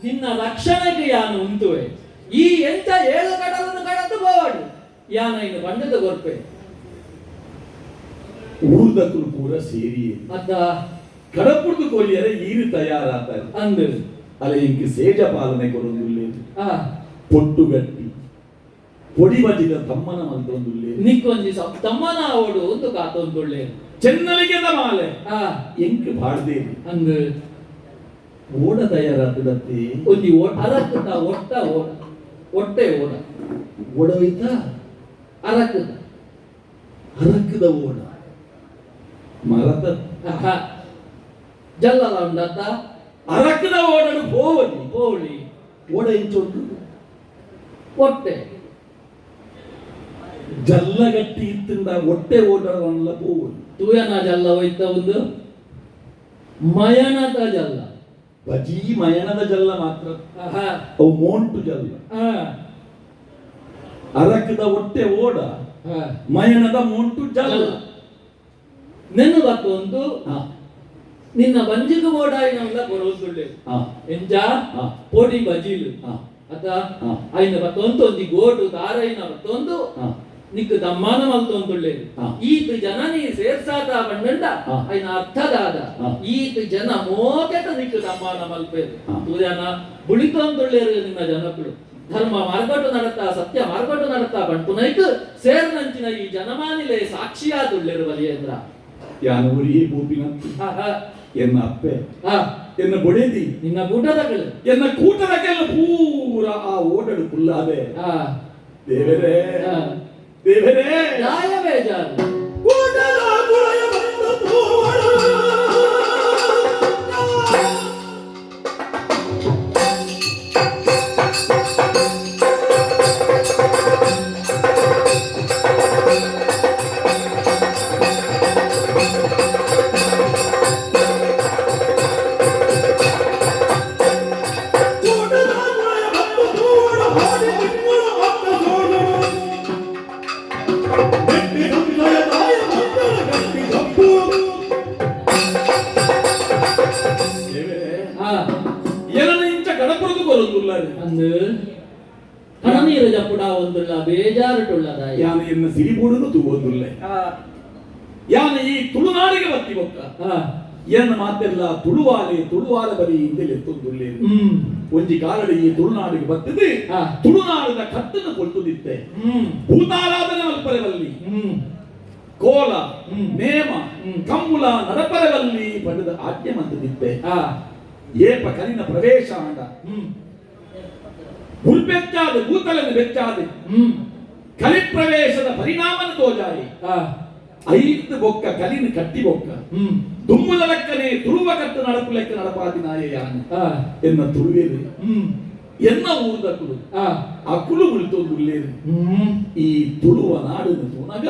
ನಿನ್ನ ರಕ್ಷಣೆಗೆ ಯಾನು ಉಂಟುವೆ ಈ ಎಂತ 7 ಕಡಲನ್ನು ಕಡದು ಬೋಡು ಯಾನ ಇನ್ನು ಬಂಡದ ಗೊರ್ಪೆ ಊರ್ದಕ್ಕೂ ಪೂರ ಸೇರಿಯೇ ಅದ ಕಡಪುಡ್ದು ಕೊಲ್ಲಿಯರೆ ಈರು ತಯಾರಾತಾರೆ ಅಂದು ಅಲ್ಲ ಇಂಕ ಸೇಜ ಪಾಲನೆ ಕೊರೊಂದುಲ್ಲೇದು ಪೊಟ್ಟುಗಟ್ಟಿ ಪೊಡಿ ಬಜಿದ ತಮ್ಮನ ಮಲ್ತೊಂದುಲ್ಲೇದು ನಿಕ್ಕೊಂಜಿ ತಮ್ಮನ ಓಡು ಒಂದು ಕಾತೊಂದುಳ್ಳೆ ಚೆನ್ನಲಿಗೆ ಮಾಲೆ ಎಂಕ ಬಾಡ್ದೇರಿ ಅಂದು ಓಡ ತಯಾರಾತದತ್ತಿ ಒಂಜಿ ಅರಕ್ಕದ ಒಟ್ಟ ಓಡ ಒಟ್ಟೆ ಓಡ ಓಡೋಯ್ತ ಅರಕ್ಕದ ಅರಕ್ಕದ ಓಡ ಮರದ ಜಲ್ಲಲ ಉಂಡತ್ತ ಅರಕ್ಕದ ಓಡಲು ಹೋವಲಿ ಹೋಳಿ ಓಡ ಇಂಚೊಂದು ಒಟ್ಟೆ ಜಲ್ಲಗಟ್ಟಿ ಇತ್ತಿಂದ ಹೊಟ್ಟೆ ಓಡಲ್ಲ ಪೋವು ತೂಯನ ಜಲ್ಲ ಹೋಯ್ತ ಒಂದು ಮಯಣದ ಜಲ್ಲ ಬಜಿ ಮಯಣದ ಜಲ್ಲ ಮಾತ್ರ ಆಹಾ. ಅವು ಮೋಂಟು ಜಲ್ಲ ಆ. ಅರಕದ ಹೊಟ್ಟೆ ಓಡ ಆ. ಮಯಣದ ಮೋಂಟು ಜಲ್ಲ ನೆನ್ನು ಬತ್ತು ಒಂದು ಹಾ ನಿನ್ನ ಬಂಜಿಗೆ ಓಡಾಯಿನ ಬರೋದುಳ್ಳೆ ಹಾ ಎಂಜ ಹಾ. ಪೋಡಿ ಬಜೀಲು ಹಾ ಅತ ಹಾ. ಐನ ಬತ್ತೊಂದು ಒಂದಿ ಗೋಟು ತಾರೈನ ಬತ್ತೊಂದು ಹಾ ನಿಕ್ ದಮ್ಮಾನ ಮಲ್ತೊಂದುಳ್ಳೆ ಹಾ. ಈತ್ ಜನನಿ ಸೇರ್ಸಾದ ಬಂಡಂಡ ಹಾ. ಐನ ಅರ್ಥದಾದ ಹಾ. ಈತ್ ಜನ ಮೋಕೆಟ ನಿಕ್ ದಮ್ಮಾನ ಮಲ್ಪೇರು ಹಾ. ತೂಜನ ಬುಳಿತೊಂದುಳ್ಳೇರು ನಿನ್ನ ಜನಗಳು ಧರ್ಮ ಮಾರ್ಗಟ್ಟು ನಡತಾ ಸತ್ಯ ಮಾರ್ಗಟ್ಟು ನಡತಾ ಬಂಟುನೈಕ್ ಸೇರ್ನಂಚಿನ ಈ ಜನಮಾನಿಲೆ ಸಾಕ್ಷಿಯಾದುಳ್ಳೇರು ಬಲಿಯೇಂದ್ರ ಯಾನು ಊರಿಗೆ ಭೂಪಿನಂತ ಆಹಾ. ಎನ್ನ ಅಪ್ಪೆ ಆ. ಎನ್ನ ಬೊಡೆದಿ ನಿನ್ನ ಕೂಟದಗಳು ಎನ್ನ ಕೂಟದಕ್ಕೆಲ್ಲ ಪೂರ ಆ ಓಡಡು ಕುಲ್ಲಾದೆ ಆ. ದೇವರೇ ಆ. ದೇವರೇ ನ್ಯಾಯ ಬೇಜಾರು ಕೂಟದ ಗುಳೆಯ ಬಂದು ಪೂವಳು. ಕೂಟದ ಗುಳೆಯ ಬಂದು ಪೂವಳು. ಹಾಡಿ ತಿಂಗಳು ಅತ್ತ ಸೋಳು. ಗಟ್ಟಿ ಸಂಶಯದಾಯ ಮಂಗಳ ಗಟ್ಟಿ ಕಪ್ಪು. ದೇವರೇ ಆ. ಎನ್ನ ಇಂಚ ಗಡಪುರದು ಬರುದುಲ್ಲಾರೆ ಅಂದು ಕಣನೀರು ಜಪ್ಪುಡ ಒಂದುಳ್ಳ ಬೇಜಾರುಟುಳ್ಳದಾಯ ಯಾನು ಎನ್ನ ಸಿರಿಬೂಡನು ತೂವೊಂದುಲ್ಲೆ ಯಾನು ಈ ತುಳುನಾಡಿಗೆ ಬತ್ತಿ ಬೊಕ್ಕ ಎನ್ನ ಮಾತೆಲ್ಲ ತುಳುವಾಲ ಬರಿ ಹಿಂದೆಲೆ ಎತ್ತೊಂದುಲ್ಲೆ ಒಂಜಿ ಕಾಲಡಿ ಈ ತುಳುನಾಡಿಗೆ ಬತ್ತದೆ ಆ. ತುಳುನಾಡಿನ ಕತ್ತನ್ನು ಕೊಟ್ಟುದಿತ್ತೆ ಭೂತಾರಾಧನೆ ಮಲ್ಪರೆವಲ್ಲಿ ಕೋಲ ನೇಮ ಕಮ್ಮುಲ ನಡಪರೆವಲ್ಲಿ ಪಡೆದ ಆಜ್ಞೆ ಮಂತದಿತ್ತೆ ಏಪ ಕಲಿನ ಪ್ರವೇಶ ಅಂಡ ಹುಲ್ಬೆಚ್ಚಾದ ಭೂತಲನ್ನು ಬೆಚ್ಚಾದ ಕಲಿ ಪ್ರವೇಶದ ಪರಿಣಾಮನ ತೋಜಾಯಿ ಐದು ಬೊಕ್ಕ ಕಲಿನ ಕಟ್ಟಿ ಬೊಕ್ಕ ದುಮ್ಮದ ಲೆಕ್ಕನೆ ತುಳುವ ಕಟ್ಟು ನಡಪು ಲೆಕ್ಕ ನಡಪಾದಿನಾಯ ಯಾನು ಎನ್ನ ತುಳುವೇರು ಎನ್ನ ಊರ್ದ ಕುಳು ಆ ಕುಳು ಉಳಿತೊಂದುಳ್ಳೇರು ಈ ತುಳುವ ನಾಡಿನ ತುಣಗ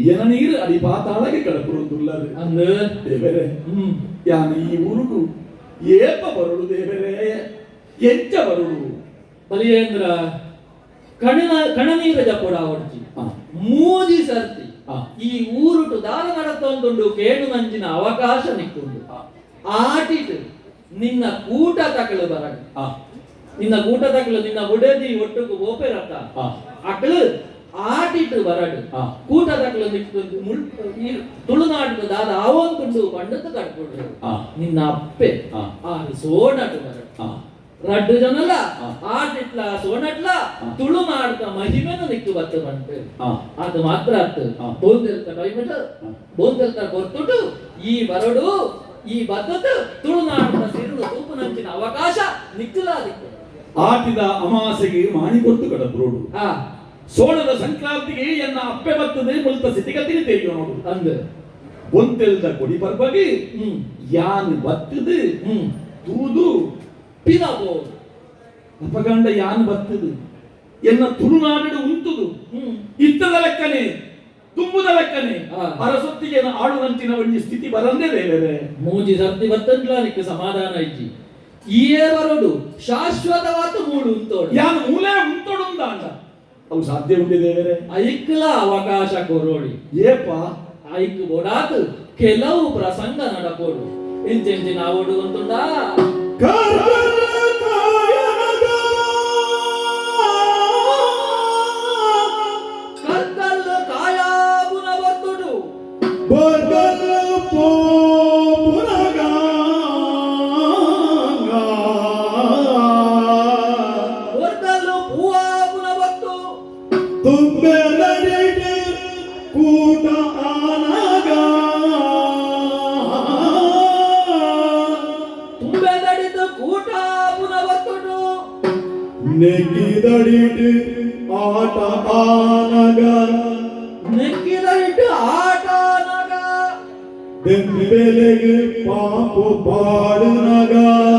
ಎನ ನೀರು ಅಡಿ ಪಾತಾಳಗೆ ಕಡಪುರೊಂದುಳ್ಳರು ಅಂದು ದೇವರೇ ಯಾನು ಈ ಊರುಗು ಏಪ ಬರುಳು ದೇವರೇ ಎಂಚ ಬರುಳು ಬಲಿಯೇಂದ್ರ ಕಣನೀರ ಜಪ್ಪುಡ ಹೊಡ್ಚಿ ಮೂಜಿ ಸರ್ತಿ ಈ ಊರುಟು ದಾರ ನಡತೊಂದುಂಡು ಕೇಣು ನಂಚಿನ ಅವಕಾಶ ನಿಕ್ಕುಂಡು ಆಟಿಟ್ ನಿನ್ನ ಕೂಟ ತಕಳು ಬರಡು ನಿನ್ನ ಕೂಟ ತಕಳು ನಿನ್ನ ಉಡದಿ ಒಟ್ಟುಕು ಓಪೆರತ್ತ ಅಕಳು ಆಟಿಟ್ ಬರಡು ಕೂಟ ತಕಳು ನಿಕ್ಕು ತುಳುನಾಡು ದಾದ ಆವಂತುಂಡು ಪಂಡತ ಕಟ್ಕೊಂಡ್ರು ನಿನ್ನ ಅಪ್ಪೆ ಸೋನಟು ಬರಡು ರಡ್ಡು ಜನಲ ಆಟಿಟ್ಲ ಸೋನಟ್ಲ ತುಳುನಾಡ್ತ ಮಹಿಮೆನ ನಿಕ್ಕು ಬತ್ತು ಬಂತು ಅದು ಮಾತ್ರ ಆತು ಬೋಂದೆಲ್ತ ಕೈಮಟ ಬೋಂದೆಲ್ತ ಗೊತ್ತುಟು ಈ ಬರಡು ಈ ಬದ್ದತು ತುಳುನಾಡ್ತ ಸಿರು ತೂಪುನಂಚಿನ ಅವಕಾಶ ನಿಕ್ಕಲಾದಿತ್ತು ಆಟಿದ ಅಮಾಸೆಗೆ ಮಾಣಿ ಕೊಟ್ಟು ಕಡಬ್ರೋಡು ಸೋಣದ ಸಂಕ್ರಾಂತಿಗೆ ಎನ್ನ ಅಪ್ಪೆ ಬರ್ತದೆ ಮುಲ್ತ ಸ್ಥಿತಿಗತಿಗೆ ತೆರೆಯೋ ನೋಡು ಅಂದು ಒಂದೆಲ್ದ ಕೊಡಿ ಪರ್ಬಗೆ ಯಾನ್ ಬತ್ತದು ತೂದು ಪಿನಬೋ ಅಪಗಂಡ ಯಾನ್ ಬತ್ತದು ಎನ್ನ ತುಳುನಾಡು ಉಂಟುದು ಇತ್ತದ ಲೆಕ್ಕನೆ ತುಂಬುದ ಲೆಕ್ಕನೆ ಅರಸೊತ್ತಿಗೆ ಆಡುವಂಚಿನ ಒಂಜಿ ಸ್ಥಿತಿ ಬರಂದೇ ದೇವರೇ ಮೂಜಿ ಸರ್ತಿ ಬತ್ತಂಡ್ಲ ನಿಕ್ಕ ಸಮಾಧಾನ ಐತಿ ಈಯೇ ಬರೋಡು ಶಾಶ್ವತವಾದ ಮೂಡು ಉಂಟೋಡು ಯಾನು ಮೂಲೆ ಉಂಟೋಡು ಅಂದ ಅವು ಸಾಧ್ಯ ಉಂಟೆ ದೇವರೇ ಐಕ್ಲ ಅವಕಾಶ ಕೊರೋಡಿ ಏಪ ಐಕ್ ಬೋಡಾತು ಕೆಲವು ಪ್ರಸಂಗ ನಡಕೋಡು ಎಂಚೆಂಚಿ ನಾವೋಡು ಅಂತುಂಡ ಕರ್ಕಲ್ ಕಾಯಾಬುನ ಬರ್ತುಡು ವರ್ಗಲ್ ಪೂವಾಬುನ ಬತ್ತು ಕೂಟ ಆನಗ ತುಂಬೆದಡಿದ ಕೂಟಾಬುನ ಬತ್ತುಡು ನೆಗಿದಡಿಡು ಆಟ ಆನಗ ನೆಕ್ಕಿದಡಿಟ್ಟು ಆಟ ನಗ ಬೆಲೆಗೆ ಪಾಪು ಪಾಡುನಗ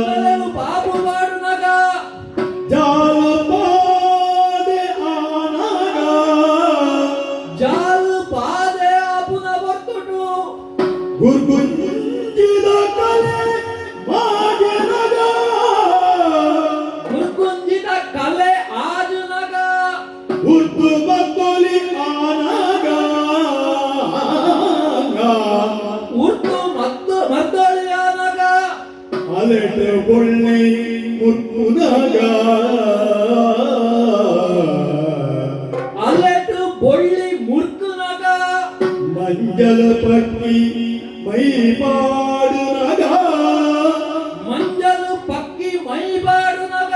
ಬೆಲೆವು ಪಾಪು ಮಾಡು ನಗ ಜಾಲಪಾದೆ ಆನಗ ಗುರ್ಗುಂಜಿದ ಕಲೆ ಮಾಗೆನಗ ಗುರ್ಗುಂಜಿದ ಕಲೆ ಆಜುನಗ ಉರ್ದು ಬತ್ತೊಲಿ ಆನಗ ಉರ್ದು ಮದ್ದೊಳಿಯಾನಗ ಅಲೆಟ ಒಳ್ಳೆ ಮುರ್ಕುನಗ ಅಲೆಟು ಬೊಳ್ಳಿ ಮುರ್ಕುನಗ ಮಂಜಲ ಪಕ್ಕಿ ಮೈ ಪಾಡುನಗ ಮಂಜಲು ಪಕ್ಕಿ ಮೈಬಾಡುನಗ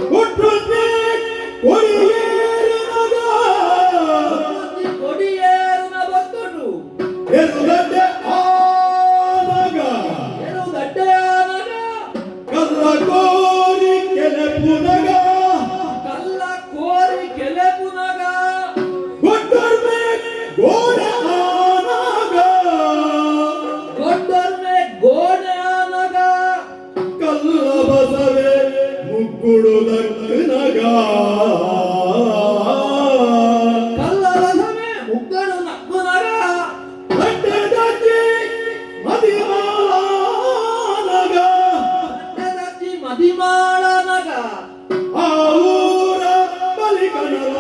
ಕೊಟ್ಟೊಂದೆ ಕೊಡಿಯೇರುನಗ ಕೊಡಿಯೇರುನ ಬತ್ತೊಡು ಎರುಗಡ್ಡೆ ಆನಗ ಎರುದಡ್ಡೆಯಾನಗ ಕಲ್ಲ ಕೋರಿ ಕೆಲೆಪುನಗ ಕಲ್ಲ ಕೋರಿ ಕೆಲೆಪುನಗ ಕೊಟ್ಟೊರ್ಮೆ ಗೋಡೆ ಆನಗ ದೊಡ್ಡರ್ನೆ ಗೋಡೆಯಾನಗ ಕಲ್ಲ ಬಸವೆ ಮುಗ್ಗುಡುದಕ್ಕನಗ ಕಲ್ಲ ರಸಮೆ ಮುಗ್ಗಡು ನಗ್ಗುನಗ ಅಡ್ಡದಜ್ಜಿ ಮದಿಮಾನಗ ಅಡ್ಡದಜ್ಜಿ ಮದಿಮಾಳನಗ ಆ ಊರ ಬಲಿಕಣವ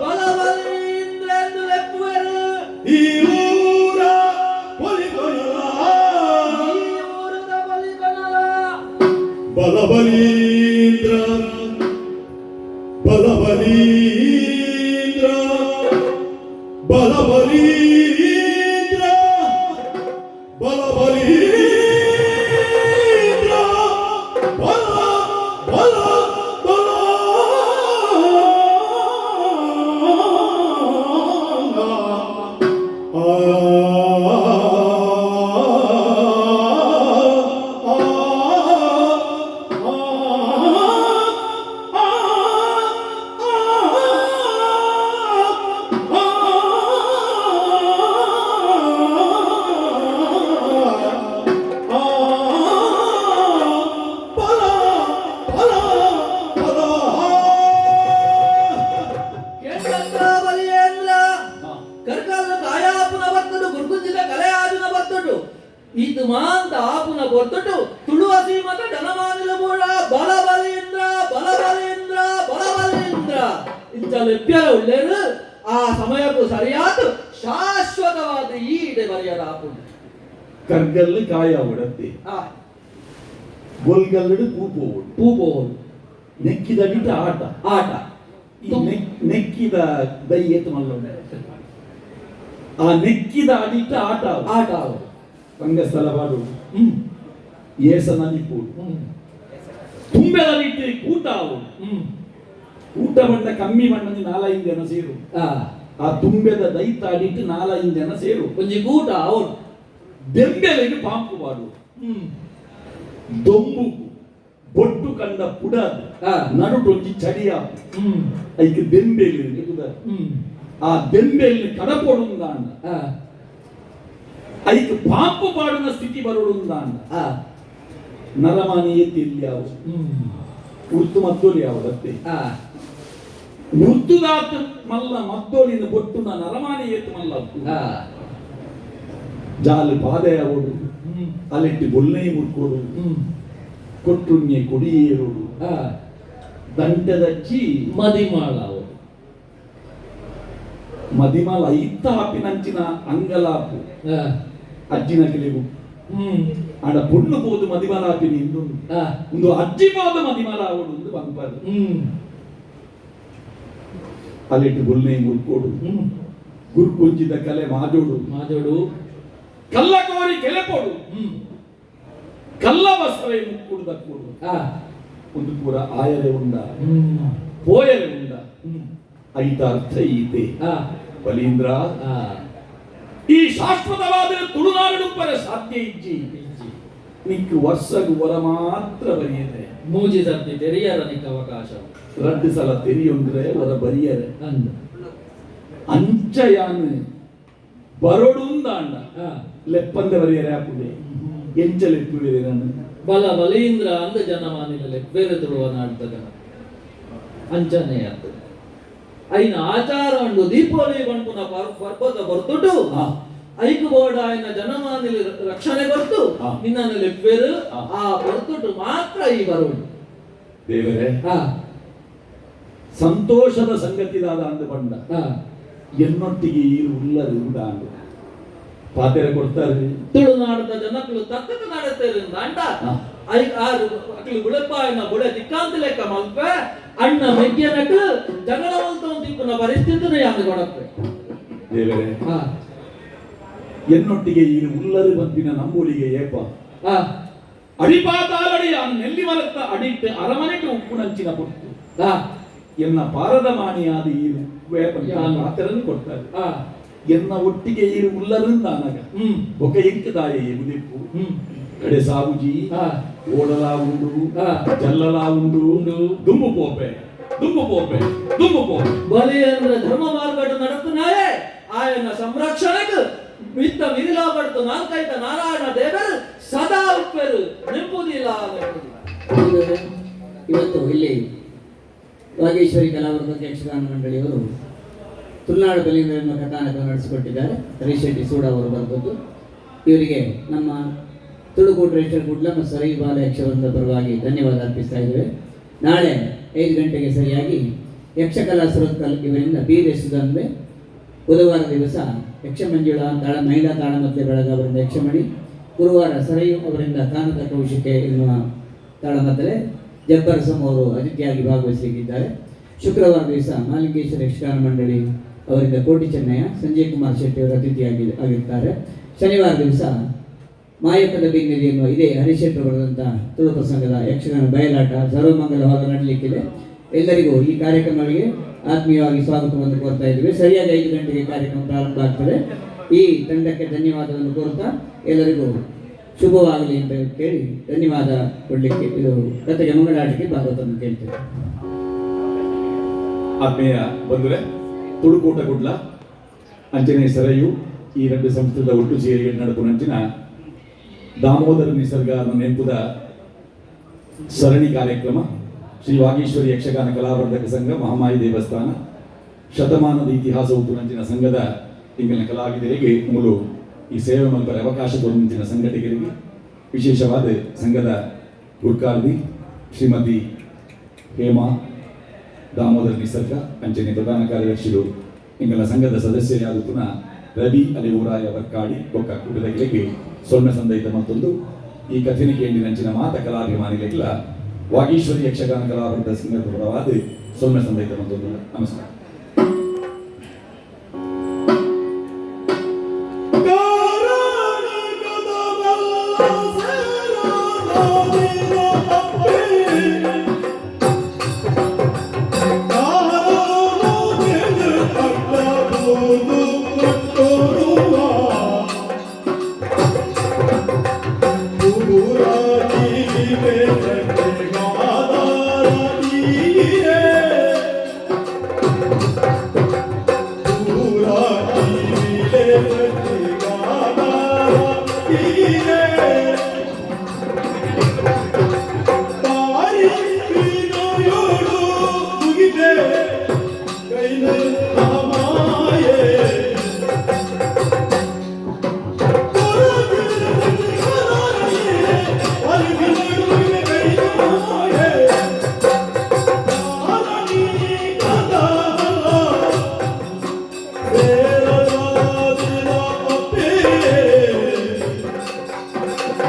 ಬಲಬಲೀಂದ್ರೆಂದು ಲೆಪ್ಪುವರು ಈ ಊರ ಬಲಿಕಣವ ಈ ಊರದ ಬಲಿಕಣಲ ಬಲಬಲೀಂದ್ರ ಬಲಬಲೀಂದ್ರ ಬಲಬಲೀಂದ್ರ ಬಲಬಲೀಂದ್ರ ಬಲ ಬಲ ಬಲ ಕೆಂಡಂದ್ರ ಬಲಿಯೇಂದ್ರ ಕರ್ಕಲ್ಲ ಕಾಯಾಪುನ ಬರ್ತಡು ಗುರ್ಗುಂಜಿದ ಕಲೆ ಆಜುನ ಬರ್ತಡು ಇದು ಮಾಂತ ಆಪುನ ಬರ್ತಡು ತುಳುವ ಸೀಮತ ಜನಮಾನಿಲ ಮೂಡ ಬಲಬಲೀಂದ್ರ ಬಲಬಲೀಂದ್ರ ಬಲಬಲೀಂದ್ರ ಇಂಥ ಲೆಪ್ಯರ ಒಳ್ಳೆಯದು ಆ ಸಮಯಕ್ಕೂ ಸರಿಯಾದ ಶಾಶ್ವತವಾದ ಈಡೆ ಬರೆಯದ ಆಪುನ ಕರ್ಗಲ್ಲು ಕಾಯ ಉಡತ್ತೆ ಆ ಗೋಲ್ಗಲ್ಲಡು ಕೂಪು ಪೂಪೋವಳು ನೆಕ್ಕಿದ ಬಿಟ್ಟ ಆಟ ಆಟ ಈ ನೆಕ್ಕಿದ ದೈಯೇತು ಮಲ್ಲೊಂಡೆ ಆ ನೆಕ್ಕಿದ ಅಡಿಟ್ಟ ಆಟ ಆಟ ಅವರು ರಂಗಸ್ಥಳ ಬಾಡು ಹ್ಮ್ ಏಸನ ನಿಪ್ಪುಡು ಹ್ಮ್ ತುಂಬೆದಲ್ಲಿಟ್ಟು ಕೂಟ ಅವು ಹ್ಮ್ ಊಟ ಬಂಡ ಕಮ್ಮಿ ಬಣ್ಣದ 4-5 ಜನ ಸೇರು ಆ ಆ ತುಂಬೆದ ದೈತ ಅಡಿಟ್ಟು 4-5 ಜನ ಸೇರು ಒಂಜಿ ಕೂಟ ಅವನು ಬೆಂಬೆಲೆಗೆ ಪಾಂಪು ಬಾಡು ಹ್ಮ್ ದೊಂಬು ಬೊಟ್ಟು ಕಂಡ ಪುಡಾದ ಆ. ನಡುಟೊಂಜಿ ಚಡಿಯ ಹ್ಮ್ ಐಕೆ ಬೆಂಬೆಲು ಇರುದ ಹ್ಮ್ ಆ ಬೆಂಬೆಲ್ని ಕಡಪೊಡುಂದಾಂಡ ಆ ಐಕೆ ಪಾಂಪು ಪಾಡುನ ಸ್ಥಿತಿ ಬರೋಡುಂದಾಂಡ ಆ ನರಮಾನಿ ಎತ್ತಿಲ್ಲಿ ಯಾವ ಹ್ಮ್ ಉರ್ತು ಮದ್ದೋಲಿ ಯಾವದತ್ತೆ ಆ ಉರ್ತುದಾತ ಮಲ್ಲ ಮದ್ದೋಲಿನ ಬೊಟ್ಟುನ ನರಮಾನಿ ಎತ್ತು ಮಲ್ಲ ಆ ಜಾಲು ಪಾದಯ ಓಡು ಹ್ಮ್ ಅಲೆಟ್ಟಿ ಬೊಲ್ಲೆ ಮುರ್ಕೋಡು ಹ್ಮ್ ಕೊಟ್ಟುಣ್ಯ ಕೊಡಿಯೇರೋಡು ಆ ದಂಟದಚ್ಚಿ ಮದಿಮಾಳ ಅವರು ಮದಿಮಾಲ ಐತ್ತ ಹಾಪಿನಂಚಿನ ಅಂಗಲಾಪು ಆ ಅಜ್ಜಿನ ಕೆಲವು ಹ್ಮ್ ಆಡ ಪುಣ್ಣು ಪೋದು ಮದಿಮಾಲ ಹಾಪಿನಿ ಇಂದೊಂದು ಆ ಒಂದು ಅಜ್ಜಿ ಪೋದು ಮದಿಮಾಲ ಆವಡು ಒಂದು ಬಂಪದು ಹ್ಮ್ ಅಲ್ಲಿಟ್ಟು ಬೊಲ್ಲೆ ಮುರ್ಕೋಡು ಹ್ಮ್ ಗುರುಕೊಂಚಿದ ಕಲೆ ಮಾಜೋಡು ಮಾಜೋಡು ಕಲ್ಲ ಕೋರಿ ಕೆಲೆಪೋಡು ಹ್ಮ್ ಕಲ್ಲ ಬಸವೆ ಮುಕ್ಕುಡು ದಕ್ಕುಡು ಆ ಒಂದು ಪೂರ ಆಯರೆ ಉಂಡ ಹ್ಮ್ ಪೋಯರೆ ಉಂಡ ಹ್ಮ್ ಐತ ಅರ್ಥ ಈತೆ ಆ ಬಲೀಂದ್ರ ಆ ಈ ಶಾಶ್ವತವಾದ ತುಳುನಾಡು ಪರ ಸಾಧ್ಯ ಇಜ್ಜಿ ನಿಕ್ಕು ವರ್ಷಗೂ ವರ ಮಾತ್ರ ಬರೆಯದೆ ಮೂಜಿ ಸರ್ತಿ ತೆರೆಯರನಿಕ ಅವಕಾಶ 2 ಸಲ ತೆರಿಯೊಂದ್ರೆ ವರ ಬರಿಯರೆ ಅಂದ ಅಂಚಯಾನು ಬರೋಡುಂದಾಂಡ ಆ ಲೆಪ್ಪಂದ ಬರಿಯರೆ ಹಾಕುದೆ ಎಂಚ ಲೆಪ್ಪುವಿರೆ ನಾನು ಬಲ ಬಲೀಂದ್ರ ಅಂದ ಜನಮಾನಿನಲ್ಲಿ ಬೇರೆ ತುಳುವ ನಾಡ್ತದ ಅಂಚನೆ ಆಗ್ತದೆ ಐನ ಆಚಾರ ಉಂಡು ದೀಪಾವಳಿ ಬಂಪುನ ಪರ್ವತ ಬರ್ತುಟು ಹಾ. ಐಕು ಬೋರ್ಡ್ ಆಯ್ನ ಜನಮಾನಿಲಿ ರಕ್ಷಣೆ ಕೊಟ್ಟು ಹಾ. ನಿನ್ನನ್ನು ಲೆಪ್ಪೇರು ಹಾ. ಆ ಹೊರತುಟ್ಟು ಮಾತ್ರ ಈ ಬರುವುದು ದೇವರೇ ಹಾ ಸಂತೋಷದ ಸಂಗತಿದಾದ ಅಂದು ಬಂಡ ಹಾ ಎನ್ನೊಟ್ಟಿಗೆ ಈ ಉಲ್ಲರು ಅಂದು ಪಾತೆರೆ ಕೊಡ್ತಾರೆ ತುಳುನಾಡದ ಜನಕ್ಕಳು ತಕ್ಕದ ನಡತೇರಿಂದ ಅಂಟ ಹಾ. ಅಕ್ಲಿ ಬುಡಪ್ಪಾಯನ ಬುಡ ದಿಕ್ಕಾಂತ ಲೆಕ್ಕ ಮಲ್ಪ ಅಣ್ಣ ಮೆಗ್ಗಿಯ ನಟ್ಟು ಜಗಳ ತಿಕ್ಕುನ ಪರಿಸ್ಥಿತಿನೇ ಯಾರು ಕೊಡತ್ತೆ ದೇವರೇ ಹಾ ಎನ್ನೊಟ್ಟಿಗೆ ಈ ಉಲ್ಲರು ಬಂದಿನ ನಮ್ಮೂಲಿಗೆ ಏಪ ಹಾ ಅಡಿಪಾತಾಲಡಿ ಆ ನೆಲ್ಲಿ ಮರತ್ತ ಅಡಿಟ್ಟು ಅರಮನೆಗೆ ಉಪ್ಪು ನಂಚಿನ ಪುಟ್ಟು ಹಾ ಎನ್ನ ಪಾರದ ಮಾಣಿಯಾದ ಈ ಯಾನು? ಪಾತ್ರನ್ನು ಕೊಡ್ತಾರೆ ಹಾ ಎನ್ನ ಒಟ್ಟಿಗೆ ಈ ಉಲ್ಲರಿಂದ ಅನಗ ಒಕ ಎಂಕದಾಯ ಈ ಉದಿಪ್ಪು ಕಡೆ ಸಾವುಜಿ ಹಾ ಓಡಲಾ ಉಂಡು ಹಾ. ಜಲ್ಲಲಾ ಉಂಡು ದುಂಬು ಪೋಪೆ ದುಂಬು ಪೋಪೆ ದುಂಬು ಪೋಪೆ ಬಲಿ ಅಂದ್ರೆ ಧರ್ಮ ಮಾರ್ಪಾಟ ನಡತನಾಯೇ ಆಯನ ಸಂರಕ್ಷಣೆಗೆ ಮಿತ್ತ ಮಿರಿಲಾಪಡ್ತು ನಾಲ್ಕೈತ ನಾರಾಯಣ ದೇವರು ಸದಾ ಉಪ್ಪೆರು ನೆಂಬುದಿಲ್ಲ ಇವತ್ತು ಇಲ್ಲಿ ವಾಗೇಶ್ವರಿ ಕಲಾವೃಂದ ಯಕ್ಷಗಾನ ಮಂಡಳಿಯವರು ತುಳುನಾಡು ಬಲೀಂದ್ರ ಎನ್ನುವ ಕಥಾನಕ ನಡೆಸಿಕೊಟ್ಟಿದ್ದಾರೆ. ಹರೀಶ್ ಶೆಟ್ಟಿ ಸೂಡ ಅವರು ಬರೆದದ್ದು. ಇವರಿಗೆ ನಮ್ಮ ತುಳುಕೂಟ ರೇಷ್ಠ ಗುಡ್ಲ ಮತ್ತು ಸರೈ ಬಾಲ ಯಕ್ಷವೃಂದ ಪರವಾಗಿ ಧನ್ಯವಾದ ಅರ್ಪಿಸ್ತಾ ಇದ್ದೇವೆ. ನಾಳೆ 5 ಗಂಟೆಗೆ ಸರಿಯಾಗಿ ಯಕ್ಷಕಲಾ ಸುರತ್ಕಲ್ ಇವರಿಂದ ಬೀರೆಸುದಂಬೆ, ಬುಧವಾರ ದಿವಸ ಯಕ್ಷಮಂಜುಳ ಮಹಿಳಾ ತಾಳಮದ್ಲೆ ಬೆಳಗ ಅವರಿಂದ ಯಕ್ಷಮಣಿ, ಗುರುವಾರ ಸರೈ ಅವರಿಂದ ಕಾನದ ಕೌಶಿಕೆ ಎನ್ನುವ ತಾಳಮದ್ದಲೆ, ಜಬ್ಬರ್ ಸಮ್ ಅವರು ಅತಿಥಿಯಾಗಿ ಭಾಗವಹಿಸಲಿದ್ದಾರೆ. ಶುಕ್ರವಾರ ದಿವಸ ಮಾಲಿಂಗೇಶ್ವರ ಯಕ್ಷಗಾನ ಮಂಡಳಿ ಅವರಿಂದ ಕೋಟಿ ಚೆನ್ನಯ್ಯ, ಸಂಜಯ್ ಕುಮಾರ್ ಶೆಟ್ಟಿ ಅವರು ಆಗಿರ್ತಾರೆ. ಶನಿವಾರ ದಿವಸ ಮಾಯಕದ ಬಿಂಗರಿ ಎನ್ನುವ ಇದೇ ಹರೀಶ್ ಶೆಟ್ಟಿ ಬರೆದಂಥ ತುಳು ಪ್ರಸಂಗದ ಯಕ್ಷಗಾನ ಬಯಲಾಟ ಸರ್ವಮಂಗಲವಾಗಿ ನಡೆಯಲಿಕ್ಕಿದೆ. ಎಲ್ಲರಿಗೂ ಈ ಕಾರ್ಯಕ್ರಮಗಳಿಗೆ ಆತ್ಮೀಯವಾಗಿ ಸ್ವಾಗತವನ್ನು ಕೋರ್ತಾ ಇದ್ದೀವಿ. ಸರಿಯಾಗಿ 5 ಗಂಟೆಗೆ ಕಾರ್ಯಕ್ರಮ ಪ್ರಾರಂಭ ಆಗ್ತದೆ. ಈ ತಂಡಕ್ಕೆ ಧನ್ಯವಾದವನ್ನು ಕೋರ್ತಾ ಎಲ್ಲರಿಗೂ ಶುಭವಾಗಲಿ ಅಂತ ಕೇಳಿ ಧನ್ಯವಾದ ಕೊಡಲಿಕ್ಕೆ ಇದು ಕತೆಗೆ ಮಂಗಳಾಟಕ್ಕೆ ಭಾಗವತವನ್ನು ಕೇಳ್ತೇವೆ. ಆತ್ಮೀಯ ಬಂಧುರೆ, ತುಳುಕೂಟ ಗುಡ್ಲ ಅಂಜನೇ ಸರಯು ಈ 2 ಸಂಸ್ಥೆಗಳ ಒಟ್ಟು ಸೇರಿ ನಡುಪುನಂಚಿನ ದಾಮೋದರ ನಿಸರ್ಗ ನೆಂಪುದ ಸರಣಿ ಕಾರ್ಯಕ್ರಮ ಶ್ರೀ ವಾಗೀಶ್ವರಿ ಯಕ್ಷಗಾನ ಕಲಾವರ್ಧಕ ಸಂಘ ಮಹಾಮಾಯಿ ದೇವಸ್ಥಾನ ಶತಮಾನದ ಇತಿಹಾಸ ಉಪ್ಪುನಂಚಿನ ಸಂಘದ ಇಂಗಿನ ಕಲಾವಿದರಿಗೆ ಮೂಲು ಈ ಸೇವೆ ಮಲ್ಪರ ಅವಕಾಶ ಕೊಡುವಂಚಿನ ಸಂಘಟಕರಿಗೆ ವಿಶೇಷವಾದ ಸಂಘದ ಗುರ್ಕಾರ್ದಿ ಶ್ರೀಮತಿ ಹೇಮಾ ದಾಮೋದರ ನಿಸರ್ಗ ಅಂಚನೆ ಪ್ರಧಾನ ಕಾರ್ಯದರ್ಶಿಗಳು ಇಂಗಲ ಸಂಘದ ಸದಸ್ಯರಾದ ಪುನಃ ರವಿ ಅಲಿಊರಾಯ ವರ್ಕಾಡಿ ಬೊಕ್ಕ ಕುಟುಂಬಗಳಿಗೆ ಸೊನ್ನೆ ಸಂದೈತ ಮತ್ತೊಂದು ಈ ಕಥೆನಿಕೆ ಎಂದಿನಂಚಿನ ಮಾತ ಕಲಾಭಿಮಾನಿಗಳಿಗೆಲ್ಲ ವಾಗೀಶ್ವರಿ ಯಕ್ಷಗಾನ ಕಲಾವೃಂದ ಸಂಘದ ಪರವಾದ ಸೊನ್ನೆ ಸಂದೈತ ಮತ್ತೊಂದು ನಮಸ್ಕಾರ.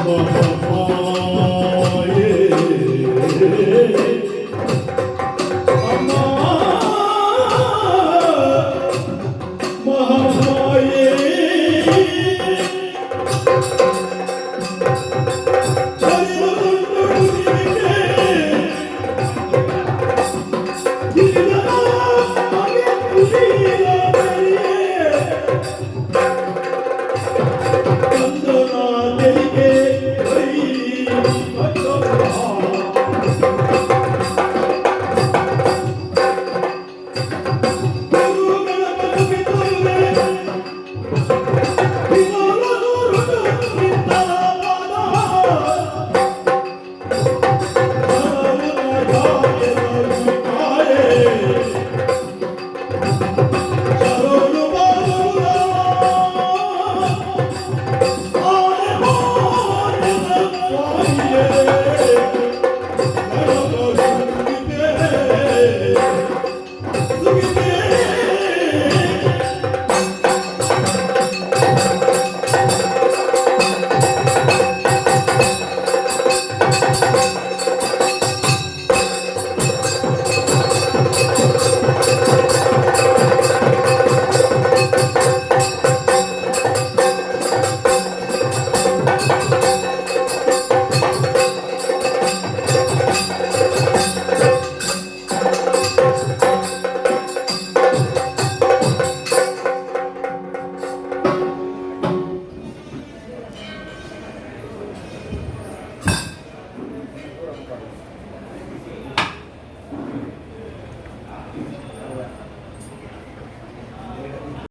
Oh,